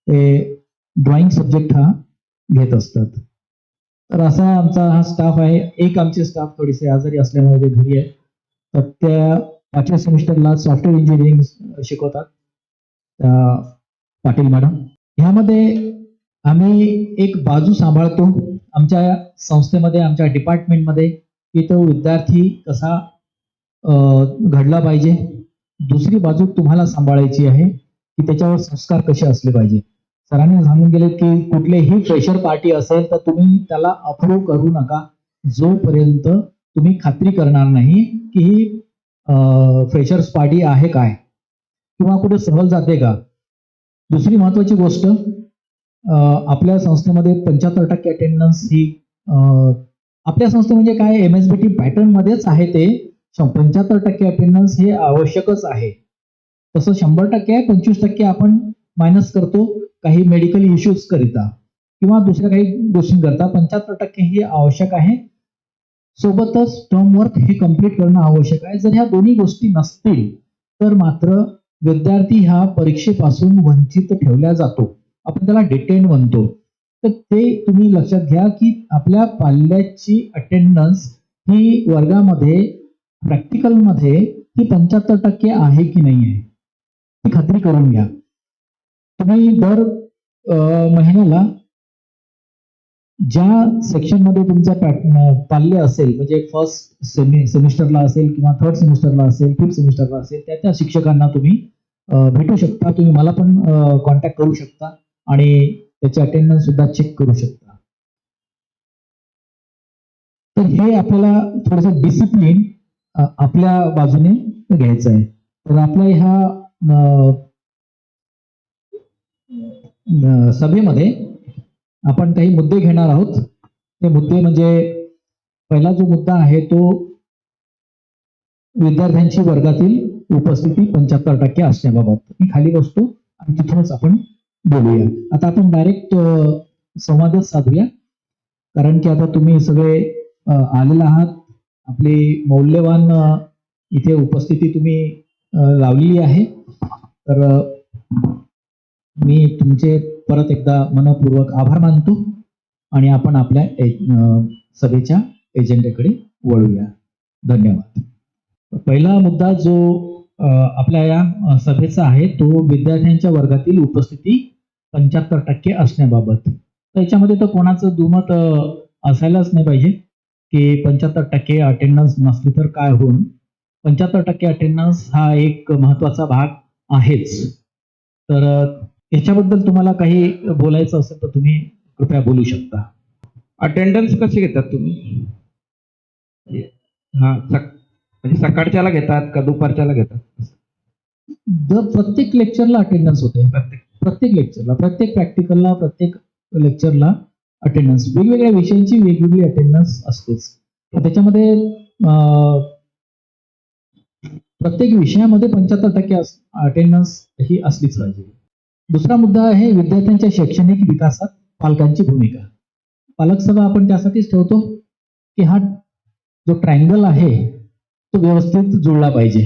ते ड्रॉइंग सब्जेक्ट हा घेत असतात. तर असा आमचा हा स्टाफ आहे. एक आमचे स्टाफ थोडेसे आजारी असल्यामुळे ते घरी आहे, तर त्या 5व्या सेमिस्टरला सॉफ्टवेअर इंजिनिअरिंग शिकवतात त्या पाटील मॅडम. ह्यामध्ये आम्ही एक बाजू सांभाळतो आमच्या संस्थेमध्ये, आमच्या डिपार्टमेंटमध्ये, की तो विद्यार्थी कसा घडला पाहिजे. दुसरी बाजू तुम्हाला सांभाळायची आहे की त्याच्यावर संस्कार कसे असले पाहिजे. सरांनी सांगून गेले की कुठलेही फ्रेशर पार्टी असेल तर तुम्ही त्याला अप्रूव्ह करू नका जोपर्यंत तुम्ही खात्री करणार नाही की ही फ्रेशर्स पार्टी आहे काय किंवा कुठे सहल जाते का. दुसरी महत्वाची गोष्ट, आपल्या संस्थेमध्ये 75% अटेंडन्स ही आपल्या संस्थे म्हणजे काय MSBT पॅटर्न मध्येच आहे. ते 75% अटेंडन्स हे आवश्यकच आहे. तसं 100% आहे, 25% आपण मायनस करतो काही मेडिकल इश्यूज करिता किंवा दुसऱ्या काही गोष्टी करता. 75% ही आवश्यक आहे. सोबतच टर्म वर्क हे कम्प्लीट करणं आवश्यक आहे. जर ह्या दोन्ही गोष्टी नसतील तर मात्र विद्यार्थी हा परीक्षेपासून वंचित ठेवला जातो. आपण त्याला डिटेन म्हणतो. तर ते तुम्ही लक्षात घ्या की आपल्या पाल्याची अटेंडन्स ही वर्गामध्ये प्रॅक्टिकलमध्ये ही 75% आहे की नाही आहे ही खात्री करून घ्या. तुम्ही दर महिन्याला ज्या सेक्शनमध्ये तुमचा पाल्य असेल, म्हणजे फर्स्ट सेमिस्टरला असेल किंवा थर्ड सेमिस्टरला असेल, फिफ्थ सेमिस्टरला असेल, त्या शिक्षकांना तुम्ही भेटू शकता. तुम्ही मला पण कॉन्टॅक्ट करू शकता आणि त्याची अटेंडन्स सुद्धा चेक करू शकता. तर हे आपल्याला थोडंसं डिसिप्लिन आपल्या बाजूने घ्यायचं आहे. तर आपल्या ह्या सभेमध्ये आपण काही मुद्दे घेणार आहोत. ते मुद्दे म्हणजे पहिला जो मुद्दा आहे तो विद्यार्थ्यांची वर्गातील उपस्थिती 75% असण्याबाबत. मी खाली बसतो आणि तिथूनच आपण बोलूया. आता आपण डायरेक्ट संवादच साधूया, कारण की आता तुम्ही सगळे आलेले आहात. आपली मौल्यवान इथे उपस्थिती तुम्ही लावलेली आहे. तर मी तुमचे परत एकदा मनपूर्वक आभार मानतो आणि आपण आपल्या सभेच्या एजेंड्याकडे वळूया. धन्यवाद. पहिला मुद्दा जो आपल्या या सभेचा आहे तो विद्यार्थ्यांच्या वर्गातील उपस्थिती 75% असण्याबाबत. तर याच्यामध्ये तर कोणाचं दुमत असायलाच नाही पाहिजे की 75% अटेंडन्स नसली तर काय होईल. 75% अटेंडन्स हा एक महत्वाचा भाग आहेच. तर याच्याबद्दल तुम्हाला काही बोलायचं असेल तर तुम्ही कृपया बोलू शकता. अटेंडन्स कशी घेतात तुम्ही? हा, म्हणजे सकाळच्याला घेतात का दुपारच्याला घेतात? प्रत्येक लेक्चरला अटेंडन्स होते. प्रत्येक लेक्चरला, प्रत्येक प्रॅक्टिकलला, प्रत्येक लेक्चरला अटेंडन्स, वेगवेगळ्या विषयांची वेगवेगळी अटेंडन्स असतेच. त्याच्यामध्ये प्रत्येक विषयामध्ये 75% अटेंडन्स ही असलीच पाहिजे. दुसरा मुद्दा आहे विद्यार्थ्यांच्या शैक्षणिक विकासात पालकांची भूमिका. पालक सभा आपण त्यासाठीच ठेवतो की हा जो ट्रायंगल आहे तो व्यवस्थित जुळला पाहिजे.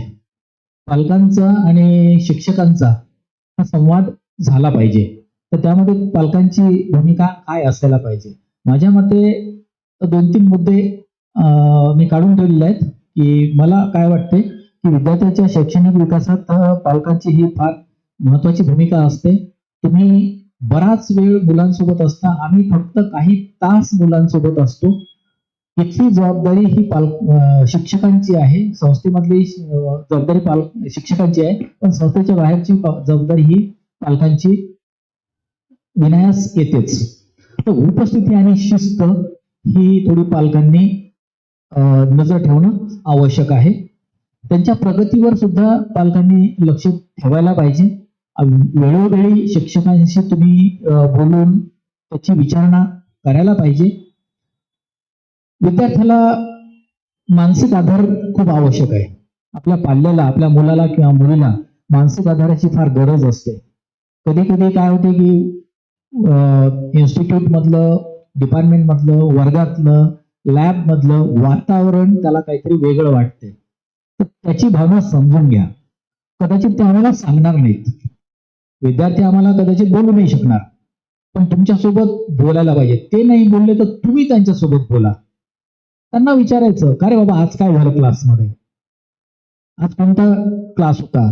पालकांचा आणि शिक्षकांचा हा संवाद झाला पाहिजे. तर त्यामध्ये पालकांची भूमिका काय असायला पाहिजे. माझ्या मते 2-3 मुद्दे मी काढून ठेवलेले आहेत की मला काय वाटते की विद्यार्थ्यांच्या शैक्षणिक विकासात पालकांची ही फार महत्वाची भूमिका असते. तुम्ही बराच वेळ मुलांसोबत असता, आम्ही फक्त काही तास मुलांसोबत असतो. इथली जबाबदारी ही शिक्षकांची आहे. संस्थेमधली जबाबदारी शिक्षकांची आहे, पण संस्थेच्या बाहेरची जबाबदारी ही पालकांची विनायास येतेच. तर उपस्थिती आणि शिस्त ही थोडी पालकांनी नजर ठेवणं आवश्यक आहे. त्यांच्या प्रगतीवर सुद्धा पालकांनी लक्ष ठेवायला पाहिजे. वेळोवेळी शिक्षकांशी तुम्ही बोलून त्याची विचारणा करायला पाहिजे. विद्यार्थ्याला मानसिक आधार खूप आवश्यक आहे. आपल्या पाल्याला, आपल्या मुलाला किंवा मुलीला मानसिक आधाराची फार गरज असते. कधी कधी काय होते की इन्स्टिट्यूट मधलं, डिपार्टमेंट मधलं, वर्गातलं, लॅब मधलं वातावरण त्याला काहीतरी वेगळं वाटते. तर त्याची भावना समजून घ्या. कदाचित ते आम्हाला सांगणार नाहीत. विद्यार्थी आम्हाला कदाचित बोलू नाही शकणार, पण तुमच्यासोबत बोलायला पाहिजे. ते नाही बोलले तर तुम्ही त्यांच्यासोबत बोला. त्यांना विचारायचं, का रे बाबा आज काय झालं क्लासमध्ये, आज कोणता क्लास होता,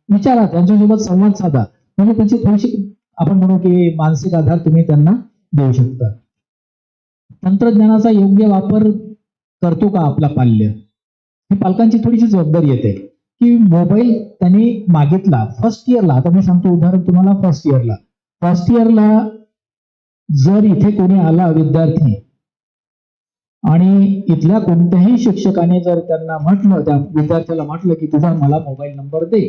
विचारा. त्यांच्यासोबत संवाद साधा. म्हणजे त्याची थोडीशी आपण म्हणू की मानसिक आधार तुम्ही त्यांना देऊ शकता. तंत्रज्ञानाचा योग्य वापर करतो का आपला पाल्य, ही पालकांची थोडीशी जबाबदारी येते. की मोबाईल त्यांनी मागितला फर्स्ट इयरला, आता मी सांगतो उदाहरण तुम्हाला. फर्स्ट इयरला जर इथे कोणी आला विद्यार्थी आणि इथल्या कोणत्याही शिक्षकाने जर त्यांना म्हटलं, त्या विद्यार्थ्याला म्हटलं की तुझा मला मोबाईल नंबर दे,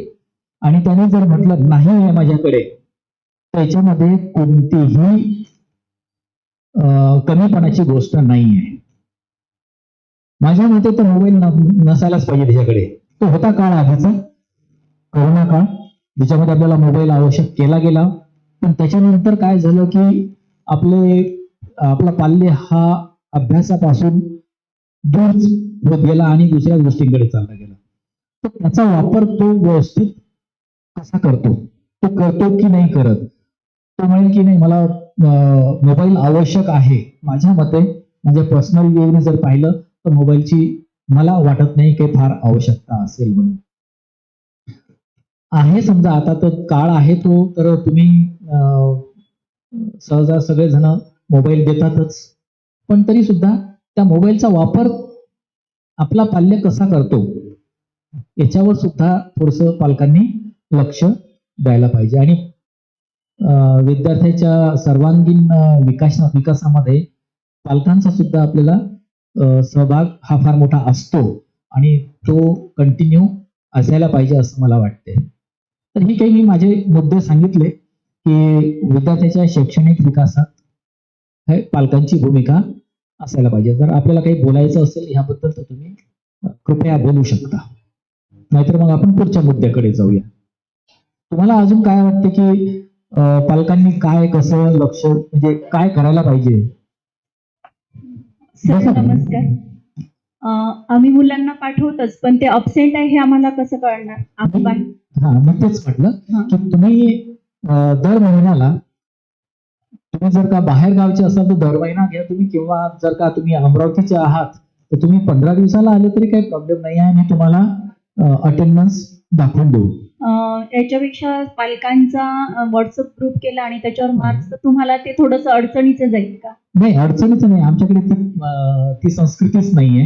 आणि त्याने जर म्हटलं नाही आहे माझ्याकडे, त्याच्यामध्ये कोणतीही कमीपणाची गोष्ट नाही आहे. माझ्या मते तर मोबाईल नसायलाच पाहिजे त्याच्याकडे. तो होता काळ आधीचा, कोरोना काळ, ज्याच्यामध्ये आपल्याला मोबाईल आवश्यक केला गेला. पण त्याच्यानंतर काय झालं की आपला पाल्य हा अभ्यासापासून दूर होत गेला आणि दुसऱ्या गोष्टींकडे चालला गेला. तर त्याचा वापर तो व्यवस्थित कसा करतो, तो करतो की नाही करत. तो म्हणेल की नाही मला मोबाईल आवश्यक आहे. माझ्या मते, माझ्या पर्सनल व्ह्यूने जर पाहिलं तर मोबाईलची मला वाटत नाही की फार आवश्यकता असेल म्हणून. आहे समजा आता तो काळ आहे तो, तर तुम्ही सहजा सगळेजण मोबाईल देतातच. पण तरी सुद्धा त्या मोबाईलचा वापर आपला पाल्य कसा करतो याच्यावर सुद्धा थोडंसं पालकांनी लक्ष द्यायला पाहिजे. आणि विद्यार्थ्याच्या सर्वांगीण विकासामध्ये पालकांचा सुद्धा आपल्याला सहभाग हा फार मोठा असतो आणि तो कंटिन्यू असायला पाहिजे असं मला वाटते. तर ही काही मी माझे मुद्दे सांगितले की विद्यार्थ्याच्या शैक्षणिक विकासात हे पालकांची भूमिका असायला पाहिजे. जर आपल्याला काही बोलायचं असेल ह्याबद्दल तर तुम्ही कृपया बोलू शकता, नाहीतर मग आपण पुढच्या मुद्द्याकडे जाऊया. तुम्हाला अजून काय वाटते की पालकांनी काय कसं लक्ष म्हणजे काय करायला पाहिजे? सर नमस्कार. आम्ही मुलांना पाठवतच, पण ते अब्सेंट आहे हे आम्हाला कसं कळणार? आपण हा मग तेच म्हटलं की तुम्ही दर महिन्याला तुम्ही जर का बाहेर गावचे असाल तर दर महिना घ्या तुम्ही, किंवा जर का तुम्ही अमरावतीचे आहात तर तुम्ही 15 दिवसाला आले तरी काही प्रॉब्लेम नाही आहे. मी तुम्हाला अटेंडन्स दाखवून देऊ. याच्यापेक्षा पालकांचा व्हॉट्सअप ग्रुप केला आणि त्याच्यावर मार्क्स, तर तुम्हाला ते थोडंसं अडचणीचं जाईल का? नाही, अडचणीचं नाही. आमच्याकडे ती संस्कृतीच नाहीये.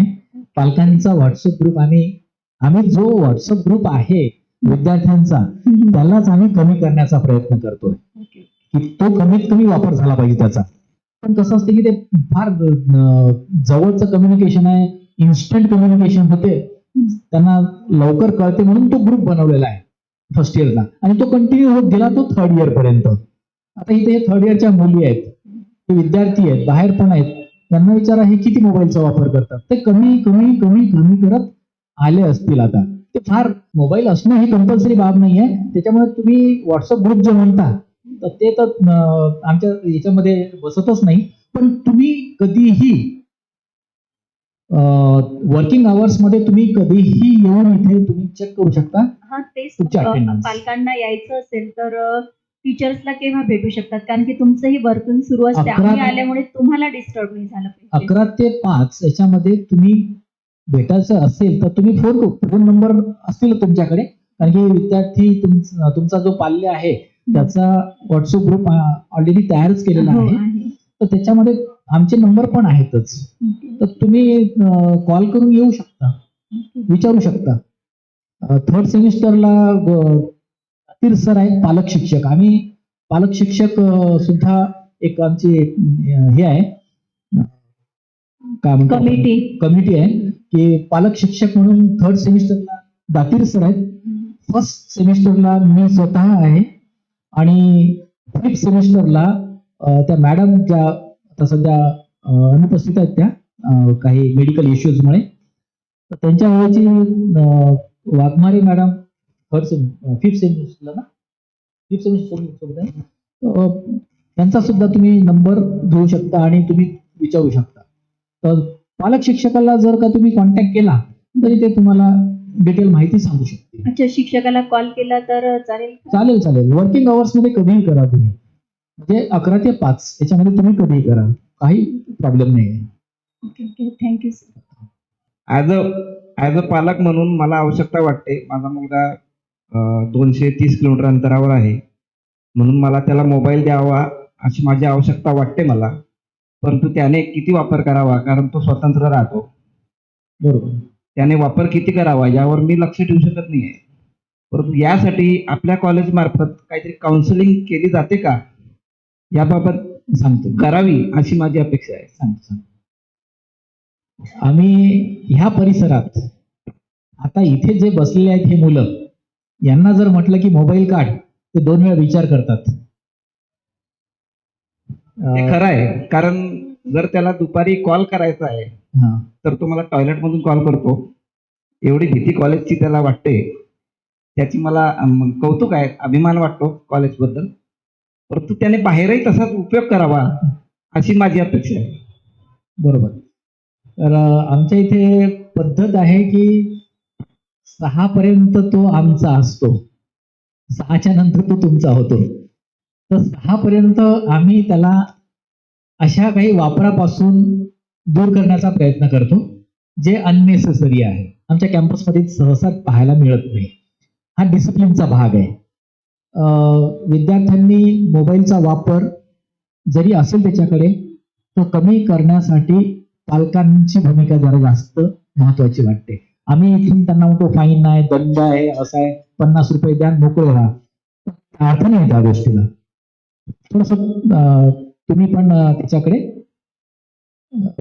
पालकांचा व्हॉट्सअप ग्रुप आम्ही जो व्हॉट्सअप ग्रुप आहे विद्यार्थ्यांचा त्यालाच आम्ही कमी करण्याचा प्रयत्न करतोय की तो कमीत कमी वापर झाला पाहिजे त्याचा. पण कसं असतं की ते फार जवळचं कम्युनिकेशन आहे, इन्स्टंट कम्युनिकेशन होते, त्यांना लवकर कळते म्हणून तो ग्रुप बनवलेला आहे फर्स्ट इयरला, आणि तो कंटिन्यू होत गेला तो थर्ड इयर पर्यंत. आता इथे थर्ड इयरच्या मुली आहेत, ते विद्यार्थी आहेत, बाहेर पण आहेत, त्यांना विचारा हे किती मोबाईलचा वापर करतात. ते कमी कमी कमी कमी करत आले असतील. आता ते फार मोबाईल असणं ही कंपल्सरी बाब नाही आहे. त्याच्यामुळे तुम्ही व्हॉट्सअप ग्रुप जे म्हणता तर ते तर आमच्या याच्यामध्ये बसतच नाही. पण तुम्ही कधीही वर्किंग आवर्स मध्ये तुम्ही कधीही येऊन इथे तुम्ही चेक करू शकता. हा तेच तुमची attendance. पालकांना यायचं असेल तर टीचर्सला केव्हा भेटू शकतात? कारण की तुमचंही वर्किंग सुरू असते, 11 आम्ही आल्यामुळे तुम्हाला डिस्टर्ब नाही झालं पाहिजे. 11 ते 5 याच्यामध्ये तुम्ही भेटायचं असेल तर तुम्ही फोन नंबर असतील तुमच्याकडे, कारण की विद्यार्थी तुमचा जो पाल्य आहे त्याचा व्हॉट्सअप ग्रुप ऑलरेडी तयारच केलेला आहे. तर त्याच्यामध्ये आमचे नंबर पण आहेतच. तर तुम्ही कॉल करून येऊ शकता, विचारू शकता. थर्ड सेमिस्टरला सर आहेत पालक शिक्षक. आम्ही पालक शिक्षक सुद्धा एक आमची हे आहे काय म्हणतो कमिटी आहे की पालक शिक्षक म्हणून थर्ड सेमिस्टरला दातीर सर आहेत, फर्स्ट सेमिस्टरला मी स्वतः आहे, आणि फिफ्थ सेमिस्टरला त्या मॅडम ज्या आता सध्या अनुपस्थित आहेत त्या काही मेडिकल इश्यूजमुळे, तर त्यांच्या वेळेची वाघमारे मॅडम फिफ्थ सेमिस्टरला सोबत आहे. त्यांचा सुद्धा तुम्ही नंबर घेऊ शकता आणि तुम्ही विचारू शकता. तर पालक शिक्षकाला जर का तुम्ही कॉन्टॅक्ट केला तरी ते तुम्हाला डिटेल माहिती सांगू शकते. अच्छा, शिक्षकाला कॉल केला तर चालेल? चालेल. वर्किंग आवर्स मध्ये कधीही करा तुम्ही, म्हणजे 11 ते 5 याच्यामध्ये तुम्ही कधीही करा, काही प्रॉब्लेम नाही. Okay, thank you sir. As a पालक म्हणून मला आवश्यकता वाटते. माझा मुलगा 230 किलोमीटर अंतरावर आहे, म्हणून मला त्याला मोबाईल द्यावा अशी माझी आवश्यकता वाटते मला. परंतु त्याने किती वापर करावा, कारण तो स्वतंत्र राहतो, बरोबर, त्याने वापर किती करावा यावर मी लक्ष ठेवू शकत नाही आहे. परंतु यासाठी आपल्या कॉलेजमार्फत काहीतरी काउन्सिलिंग केली जाते का, याबाबत सांगतो करावी अशी माझी अपेक्षा आहे. सांगतो. आम्ही ह्या परिसरात आता इथे जे बसलेले आहेत हे मुलं, यांना जर म्हटलं की मोबाईल काढ ते 2 वेळा विचार करतात. ते खरं आहे, कारण जर त्याला दुपारी कॉल करायचा आहे तर तो मला टॉयलेटमधून कॉल करतो. एवढी भीती कॉलेजची त्याला वाटते, त्याची मला कौतुक आहे, अभिमान वाटतो कॉलेजबद्दल. परंतु त्याने बाहेरही तसाच उपयोग करावा अशी माझी अपेक्षा आहे. बरोबर. तर आमच्या इथे पद्धत आहे की 6 पर्यंत तो आमचा असतो, 6च्या नंतर तो तुमचा होतो. तर 6 पर्यंत आम्ही त्याला अशा काही वापरापासून दूर करण्याचा प्रयत्न करतो जे अननेसेसरी आहे. आमच्या कॅम्पसमध्ये सहसा पाहायला मिळत नाही. हा डिसिप्लिनचा भाग आहे. विद्यार्थ्यांनी मोबाईलचा वापर जरी असेल त्याच्याकडे तो कमी करण्यासाठी पालकांची भूमिका जरा जास्त महत्वाची वाटते. आम्ही इथून त्यांना म्हणतो फाईन आहे, दंड आहे, असं आहे, 50 रुपये द्या, मोकळे राहा. अर्थ नाही त्या गोष्टीला. थोडस तुम्ही पण त्याच्याकडे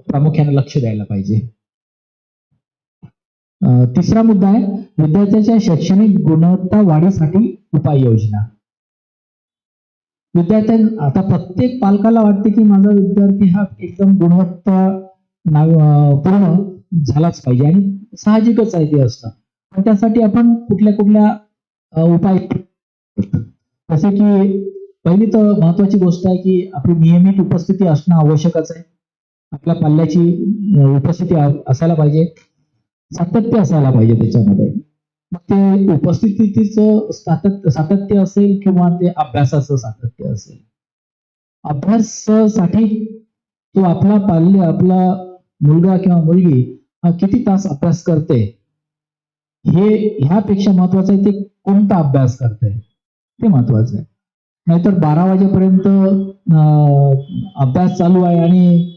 प्रामुख्याने लक्ष द्यायला पाहिजे. तिसरा मुद्दा आहे विद्यार्थ्याच्या शैक्षणिक गुणवत्ता वाढीसाठी उपाययोजना. आता प्रत्येक पालकाला वाटते की माझा विद्यार्थी हा एकदम गुणवत्ता पूर्ण झालाच पाहिजे आणि साहजिकच आहे ते असतं. पण त्यासाठी आपण कुठल्या उपाय, जसे की पहिली तर महत्वाची गोष्ट आहे की आपली नियमित उपस्थिती असणं आवश्यकच आहे. आपल्या पाल्याची उपस्थिती असायला पाहिजे, सातत्य असायला पाहिजे त्याच्यामध्ये. मग ते उपस्थितीचं सातत्य असेल किंवा ते अभ्यासाचं सातत्य असेल. अभ्यासासाठी तो आपला मुलगा किंवा मुलगी किती तास अभ्यास करते हे ह्यापेक्षा महत्वाचं आहे ते कोणता अभ्यास करते ते महत्वाचं आहे. नाहीतर 12 वाजेपर्यंत अभ्यास चालू आहे आणि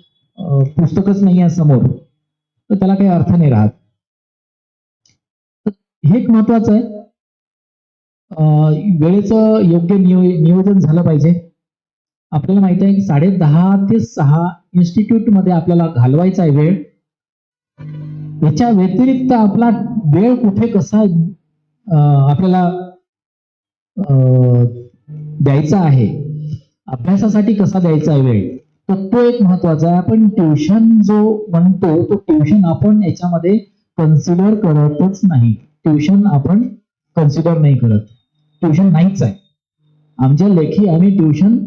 पुस्तकच नाही आहे समोर, तर त्याला काही अर्थ नाही राहत. हे एक महत्वाचं आहे. वेळेचं योग्य नियोजन झालं पाहिजे. आपल्याला माहिती आहे की 10:30 ते 6 इन्स्टिट्यूटमध्ये आपल्याला घालवायचा आहे वेळ. याच्या व्यतिरिक्त आपला वेळ कुठे कसा आपल्याला द्यायचा आहे, अभ्यासासाठी कसा द्यायचा आहे वेळ, तर तो एक महत्वाचा आहे. आपण ट्युशन जो म्हणतो तो ट्युशन आपण याच्यामध्ये कन्सिडर करतच नाही. ट्युशन आपण कन्सिडर नाही करत. ट्युशन नाहीच आहे. आमच्या लेखी आम्ही ट्युशन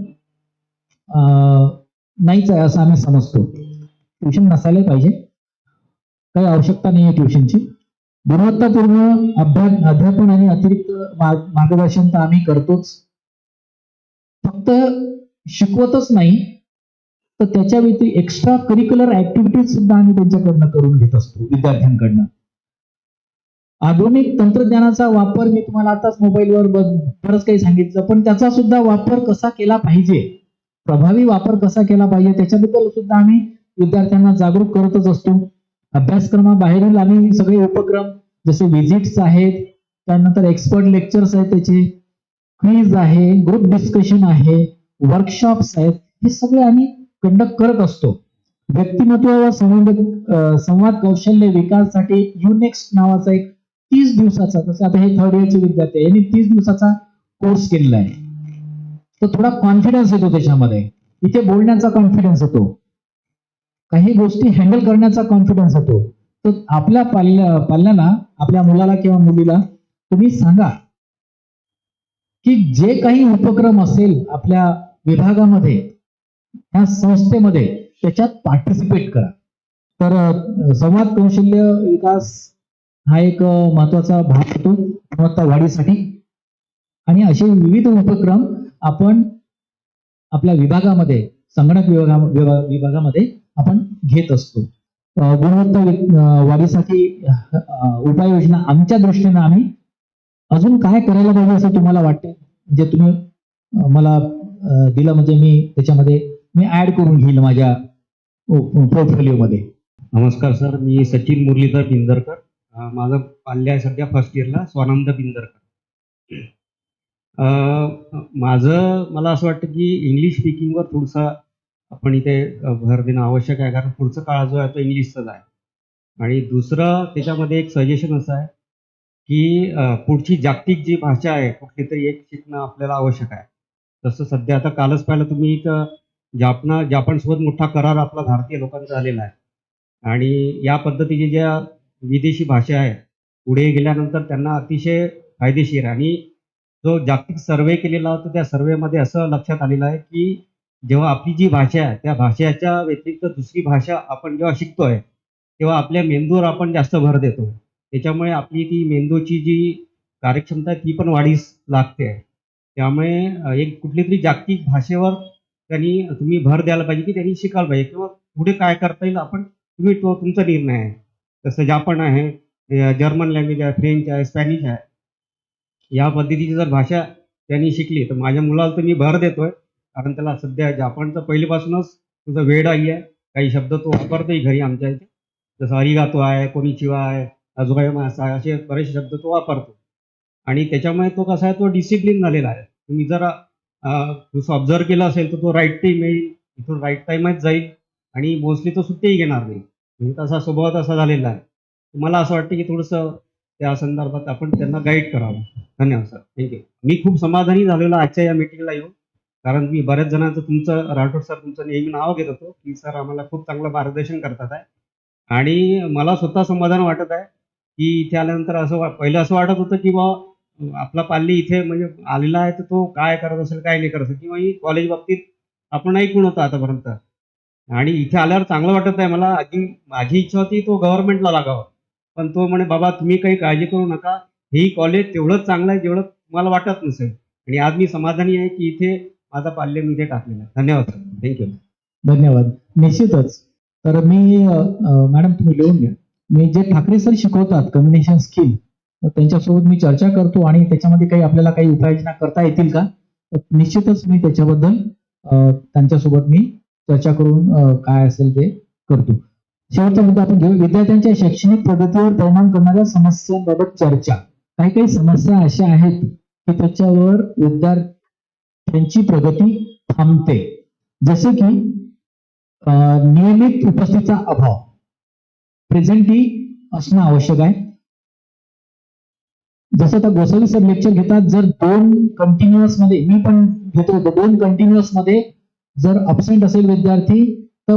नाहीच आहे असं आम्ही समजतो. ट्युशन नसायला पाहिजे, काही आवश्यकता नाही आहे ट्युशनची. गुणवत्तापूर्ण अध्यापन आणि अतिरिक्त मार्गदर्शन तर आम्ही करतोच. फक्त शिकवतच नाही तर त्याच्या व्यतिरिक्त एक्स्ट्रा करिक्युलर ऍक्टिव्हिटीज सुद्धा आम्ही त्यांच्याकडनं करून घेत असतो विद्यार्थ्यांकडनं. आधुनिक तंत्रज्ञानाचा वापर मी तुम्हाला आताच मोबाईलवर बरंच काही सांगितलं, पण त्याचा सुद्धा वापर कसा केला पाहिजे, प्रभावी वापर कसा केला पाहिजे त्याच्याबद्दल सुद्धा आम्ही विद्यार्थ्यांना जागरूक करतच असतो. अभ्यासक्रमाबाहेरील आम्ही सगळे उपक्रम जसे व्हिजिट्स आहेत, त्यानंतर एक्सपर्ट लेक्चर्स आहेत, त्याचे क्विज आहे, ग्रुप डिस्कशन आहे, वर्कशॉप्स आहेत, हे सगळे आम्ही कंडक्ट करत असतो. व्यक्तिमत्व व संवाद कौशल्य विकासासाठी युनेक्स्ट नावाचा एक 30 दिवसाचा, जसं आता हे 3rd इयरचे विद्यार्थी यांनी 30 दिवसाचा कोर्स केलेला आहे. तर थोडा कॉन्फिडन्स येतो त्याच्यामध्ये, इथे बोलण्याचा कॉन्फिडन्स येतो, काही गोष्टी हँडल करण्याचा कॉन्फिडन्स येतो. तर आपल्या पाल्याला, आपल्या मुलाला किंवा मुलीला तुम्ही सांगा की जे काही उपक्रम असेल आपल्या विभागामध्ये, त्या संस्थेमध्ये, त्याच्यात पार्टिसिपेट करा. तर संवाद कौशल्य विकास हा एक महत्वाचा भाग होतो गुणवत्ता वाढीसाठी. आणि असे विविध उपक्रम आपण आपल्या विभागामध्ये, संगणक विभागामध्ये आपण घेत असतो. गुणवत्ता वाढीसाठी उपाययोजना आमच्या दृष्टीने आम्ही अजून काय करायला पाहिजे असं तुम्हाला वाटते, म्हणजे तुम्ही मला दिलं म्हणजे मी त्याच्यामध्ये ऍड करून घेईल माझ्या पोर्टफोलिओमध्ये. नमस्कार सर, मी सचिन मुरलीधर बिंदरकर. माझं पाल्य आहे सध्या 1st इयरला, स्वानंद बिंदरकर. मला असं वाटतं की इंग्लिश स्पीकिंगवर थोडंसं आपण इथे भर देणं आवश्यक आहे, कारण पुढचा काळ जो आहे तो इंग्लिशचाच आहे. आणि दुसरं त्याच्यामध्ये एक सजेशन असं आहे की पुढची जागतिक जी भाषा आहे कुठली तरी एक शिकणं आपल्याला आवश्यक आहे. तसं सध्या आता कालच पाहिलं तुम्ही, इथं जापानसोबत मोठा करार आपला भारतीय लोकांचा झालेला आहे. आणि या पद्धतीची ज्या विदेशी भाषा आहे पुढे गेल्यानंतर त्यांना अतिशय फायदेशीर आहे. आणि जो जागतिक सर्वे केलेला होता त्या सर्वेमध्ये असं लक्षात आलेलं आहे की जेव्हा आपली जी भाषा आहे त्या भाषेच्या व्यतिरिक्त दुसरी भाषा आपण जेव्हा शिकतोय तेव्हा आपल्या मेंदूवर आपण जास्त भर देतो. त्याच्यामुळे आपली ती मेंदूची जी कार्यक्षमता आहे ती पण वाढीस लागते. त्यामुळे एक कुठली तरी जागतिक भाषेवर तुम्ही भर द्यायला पाहिजे की त्यांनी शिकायला पाहिजे, किंवा पुढे काय करता येईल आपण तो तुमचा निर्णय आहे. जसं जापान आहे, जर्मन लँग्वेज आहे, फ्रेंच आहे, स्पॅनिश आहे, या पद्धतीची जर भाषा त्यांनी शिकली तर माझ्या मुलाला तर मी भर देतोय, कारण त्याला सध्या जापानचं पहिल्यापासूनच तुझा वेळ आहे, काही शब्द तो वापरतोय घरी आमच्या इथे, जसं अरिगातो आहे, कोनिचिवा आहे, अजोगाय मासा आहे, असे बरेच शब्द तो वापरतो. आणि त्याच्यामुळे तो कसा आहे, तो डिसिप्लिन झालेला आहे. तुम्ही जर ऑब्झर्व केलं असेल तर तो राईट टाईम येईल, इथून राईट टाईमच जाईल आणि मोस्टली तो सुट्टीही घेणार नाही. म्हणजे तसा स्वभाव तसा झालेला आहे. मला असं वाटतं की थोडंसं त्या संदर्भात आपण त्यांना गाईड करावं. धन्यवाद सर, थँक्यू. मी खूप समाधानी झालेलो आजच्या या मीटिंगला येऊन, कारण मी बऱ्याच जणांचं तुमचं राठोड सर तुमचं नेहमी नाव घेत होतो की सर आम्हाला खूप चांगलं मार्गदर्शन करतात आहे. आणि मला स्वतः समाधान वाटत आहे की इथे आल्यानंतर पहिलं असं वाटत होतं की बा आपला पाल्ली इथे म्हणजे आलेला आहे तर तो काय करत असेल काय नाही करत असेल, किंवा ही कॉलेज बाबतीत आपण ऐकून होतं आतापर्यंत. आणि इथे आल्यावर चांगलं वाटत आहे मला. आधी माझी इच्छा होती तो गव्हर्नमेंटला लागावा, पण तो म्हणे बाबा तुम्ही काही काळजी करू नका, हे कॉलेज तेवढंच चांगलं आहे जेवढं तुम्हाला वाटत नसेल. आणि आज मी समाधानी आहे की इथे माझा पाल्य मी इथे टाकलेला आहे. धन्यवाद सर, थँक्यू. धन्यवाद. निश्चितच. तर मी मॅडम तुम्ही लिहून घ्या. मी जे ठाकरे सर शिकवतात कम्युनिकेशन स्किल, त्यांच्यासोबत मी चर्चा करतो आणि त्याच्यामध्ये काही आपल्याला काही उपाययोजना करता येतील का, तर निश्चितच मी त्याच्याबद्दल त्यांच्यासोबत मी चर्चा करून काय असेल ते करतो. शेवटचा मुद्दा आपण घेऊ, विद्यार्थ्यांच्या शैक्षणिक प्रगतीवर परिणाम करणाऱ्या समस्यांबाबत चर्चा. काही काही समस्या अशा आहेत की त्याच्यावर विद्यार्थ्यांची प्रगती थांबते, जसे की नियमित उपस्थितीचा अभाव, प्रेझेंटी असणं आवश्यक आहे. जसं आता गोसावी सर लेक्चर घेतात, जर 2 कंटिन्युअस मध्ये, मी पण घेतो 2 कंटिन्युअस मध्ये जर अब्सेंट असेल विद्यार्थी तर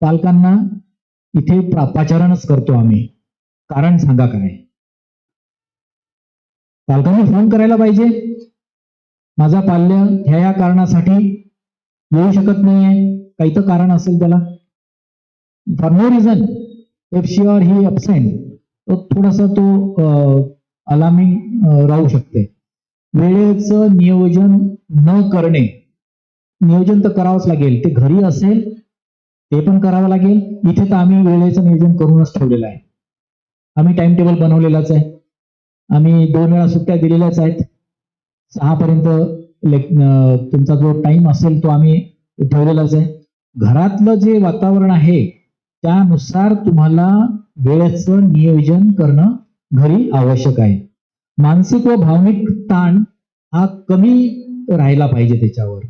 पालकांना इथे पाचारणच करतो आम्ही. कारण सांगा काय, पालकांनी फोन करायला पाहिजे, माझा पाल्य ह्या कारणासाठी येऊ शकत नाहीये, काही तर कारण असेल त्याला, for no reason if she or he absent, तो थोडासा तो अलार्मिंग राहू शकते. वेळेचं नियोजन न करणे, नियोजन तर करावंच लागेल, ते घरी असेल ते पण करावं लागेल, इथे तर आम्ही वेळेचं नियोजन करूनच ठेवलेलं आहे. आम्ही टाइम टेबल बनवलेलाच आहे, आम्ही 2 वेळा सुट्ट्या दिलेल्याच आहेत. 6 पर्यंत तुमचा जो टाइम असेल तो आम्ही ठेवलेलाच आहे. घरातलं जे वातावरण आहे त्यानुसार तुम्हाला वेळेचं नियोजन करणं घरी आवश्यक आहे. मानसिक व भावनिक ताण हा कमी राहिला पाहिजे त्याच्यावर.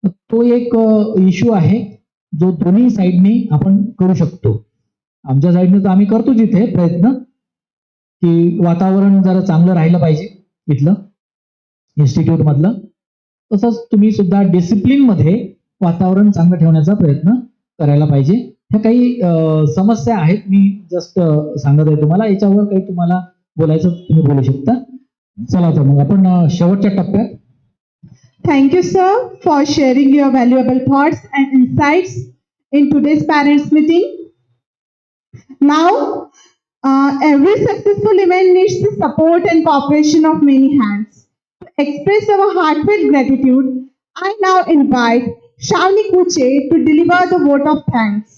तो एक इश्यू आहे जो दोन्ही साईडने आपण करू शकतो. आमच्या साईडने तर आम्ही करतो जिथे प्रयत्न की वातावरण जरा चांगलं राहिलं पाहिजे इथलं इन्स्टिट्यूट मधलं. तसंच तुम्ही सुद्धा डिसिप्लिन मध्ये वातावरण चांगलं ठेवण्याचा प्रयत्न करायला पाहिजे. ह्या काही समस्या आहेत, मी जस्ट सांगत आहे तुम्हाला. याच्यावर काही तुम्हाला बोलायचं तुम्ही बोलू शकता. चला तर मग आपण शेवटच्या टप्प्यात. Thank you, sir, for sharing your valuable thoughts and insights in today's parents' meeting. Now, every successful event needs the support and cooperation of many hands. To express our heartfelt gratitude, I now invite Shavni Kuche to deliver the vote of thanks.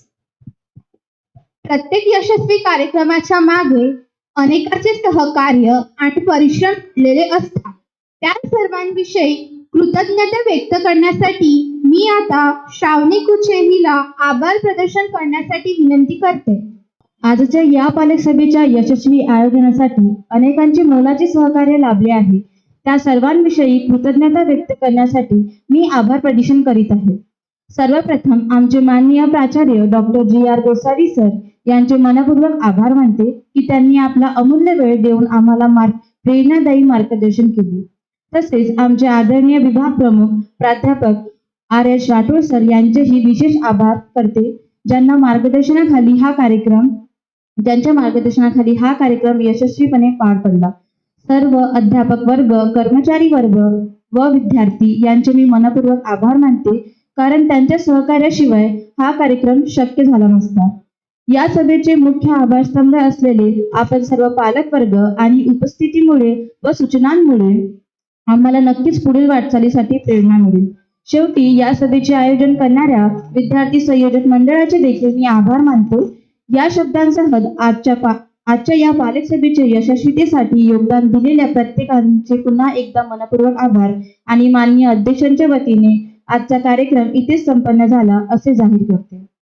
प्रत्येक यशस्वी कार्यक्रमाच्या मागे अनेकांचे सहकार्य आणि परिश्रम असलेले असतात. त्या सर्वांविषयी कृतज्ञता व्यक्त करण्यासाठी मी आता श्रावणी कुचे हिला आभार प्रदर्शन करण्यासाठी विनंती करते. आजच्या या पालक सभेच्या यशस्वी आयोजनासाठी अनेकांचे मोलाचे सहकार्य लाभले आहे. त्या सर्वांविषयी कृतज्ञता व्यक्त करण्यासाठी मी आभार प्रदर्शन करीत आहे. सर्वप्रथम आमचे माननीय प्राचार्य डॉक्टर GR गोसावी सर यांचे मनपूर्वक आभार मानते की त्यांनी आपला अमूल्य वेळ देऊन आम्हाला प्रेरणादायी मार्गदर्शन केले. तसेच आमचे आदरणीय विभाग प्रमुख प्राध्यापक RS राठोड सर यांचेही विशेष आभार करते, ज्यांच्या मार्गदर्शनाखाली हा कार्यक्रम यशस्वीपणे पार पडला. सर्व अध्यापक वर्ग, कर्मचारी वर्ग व विद्यार्थी यांचे मी मनपूर्वक आभार मानते, कारण त्यांच्या सहकार्याशिवाय हा कार्यक्रम शक्य झाला नसता. या सभेचे मुख्य आधारस्तंभ असलेले आपण सर्व पालक वर्ग आणि उपस्थितीमुळे व सूचनांमुळे आम्हाला नक्कीच पुढील वाटचालीसाठी प्रेरणा मिळेल. शेवटी या सभेचे आयोजन करणाऱ्या विद्यार्थी संयोजक मंडळाचे देखील मी आभार मानतो. या शब्दांसह आजच्या या पालक सभेच्या यशस्वीतेसाठी योगदान दिलेल्या प्रत्येकांचे पुन्हा एकदा मनपूर्वक आभार आणि माननीय अध्यक्षांच्या वतीने आजचा कार्यक्रम इथेच संपन्न झाला असे जाहीर करते.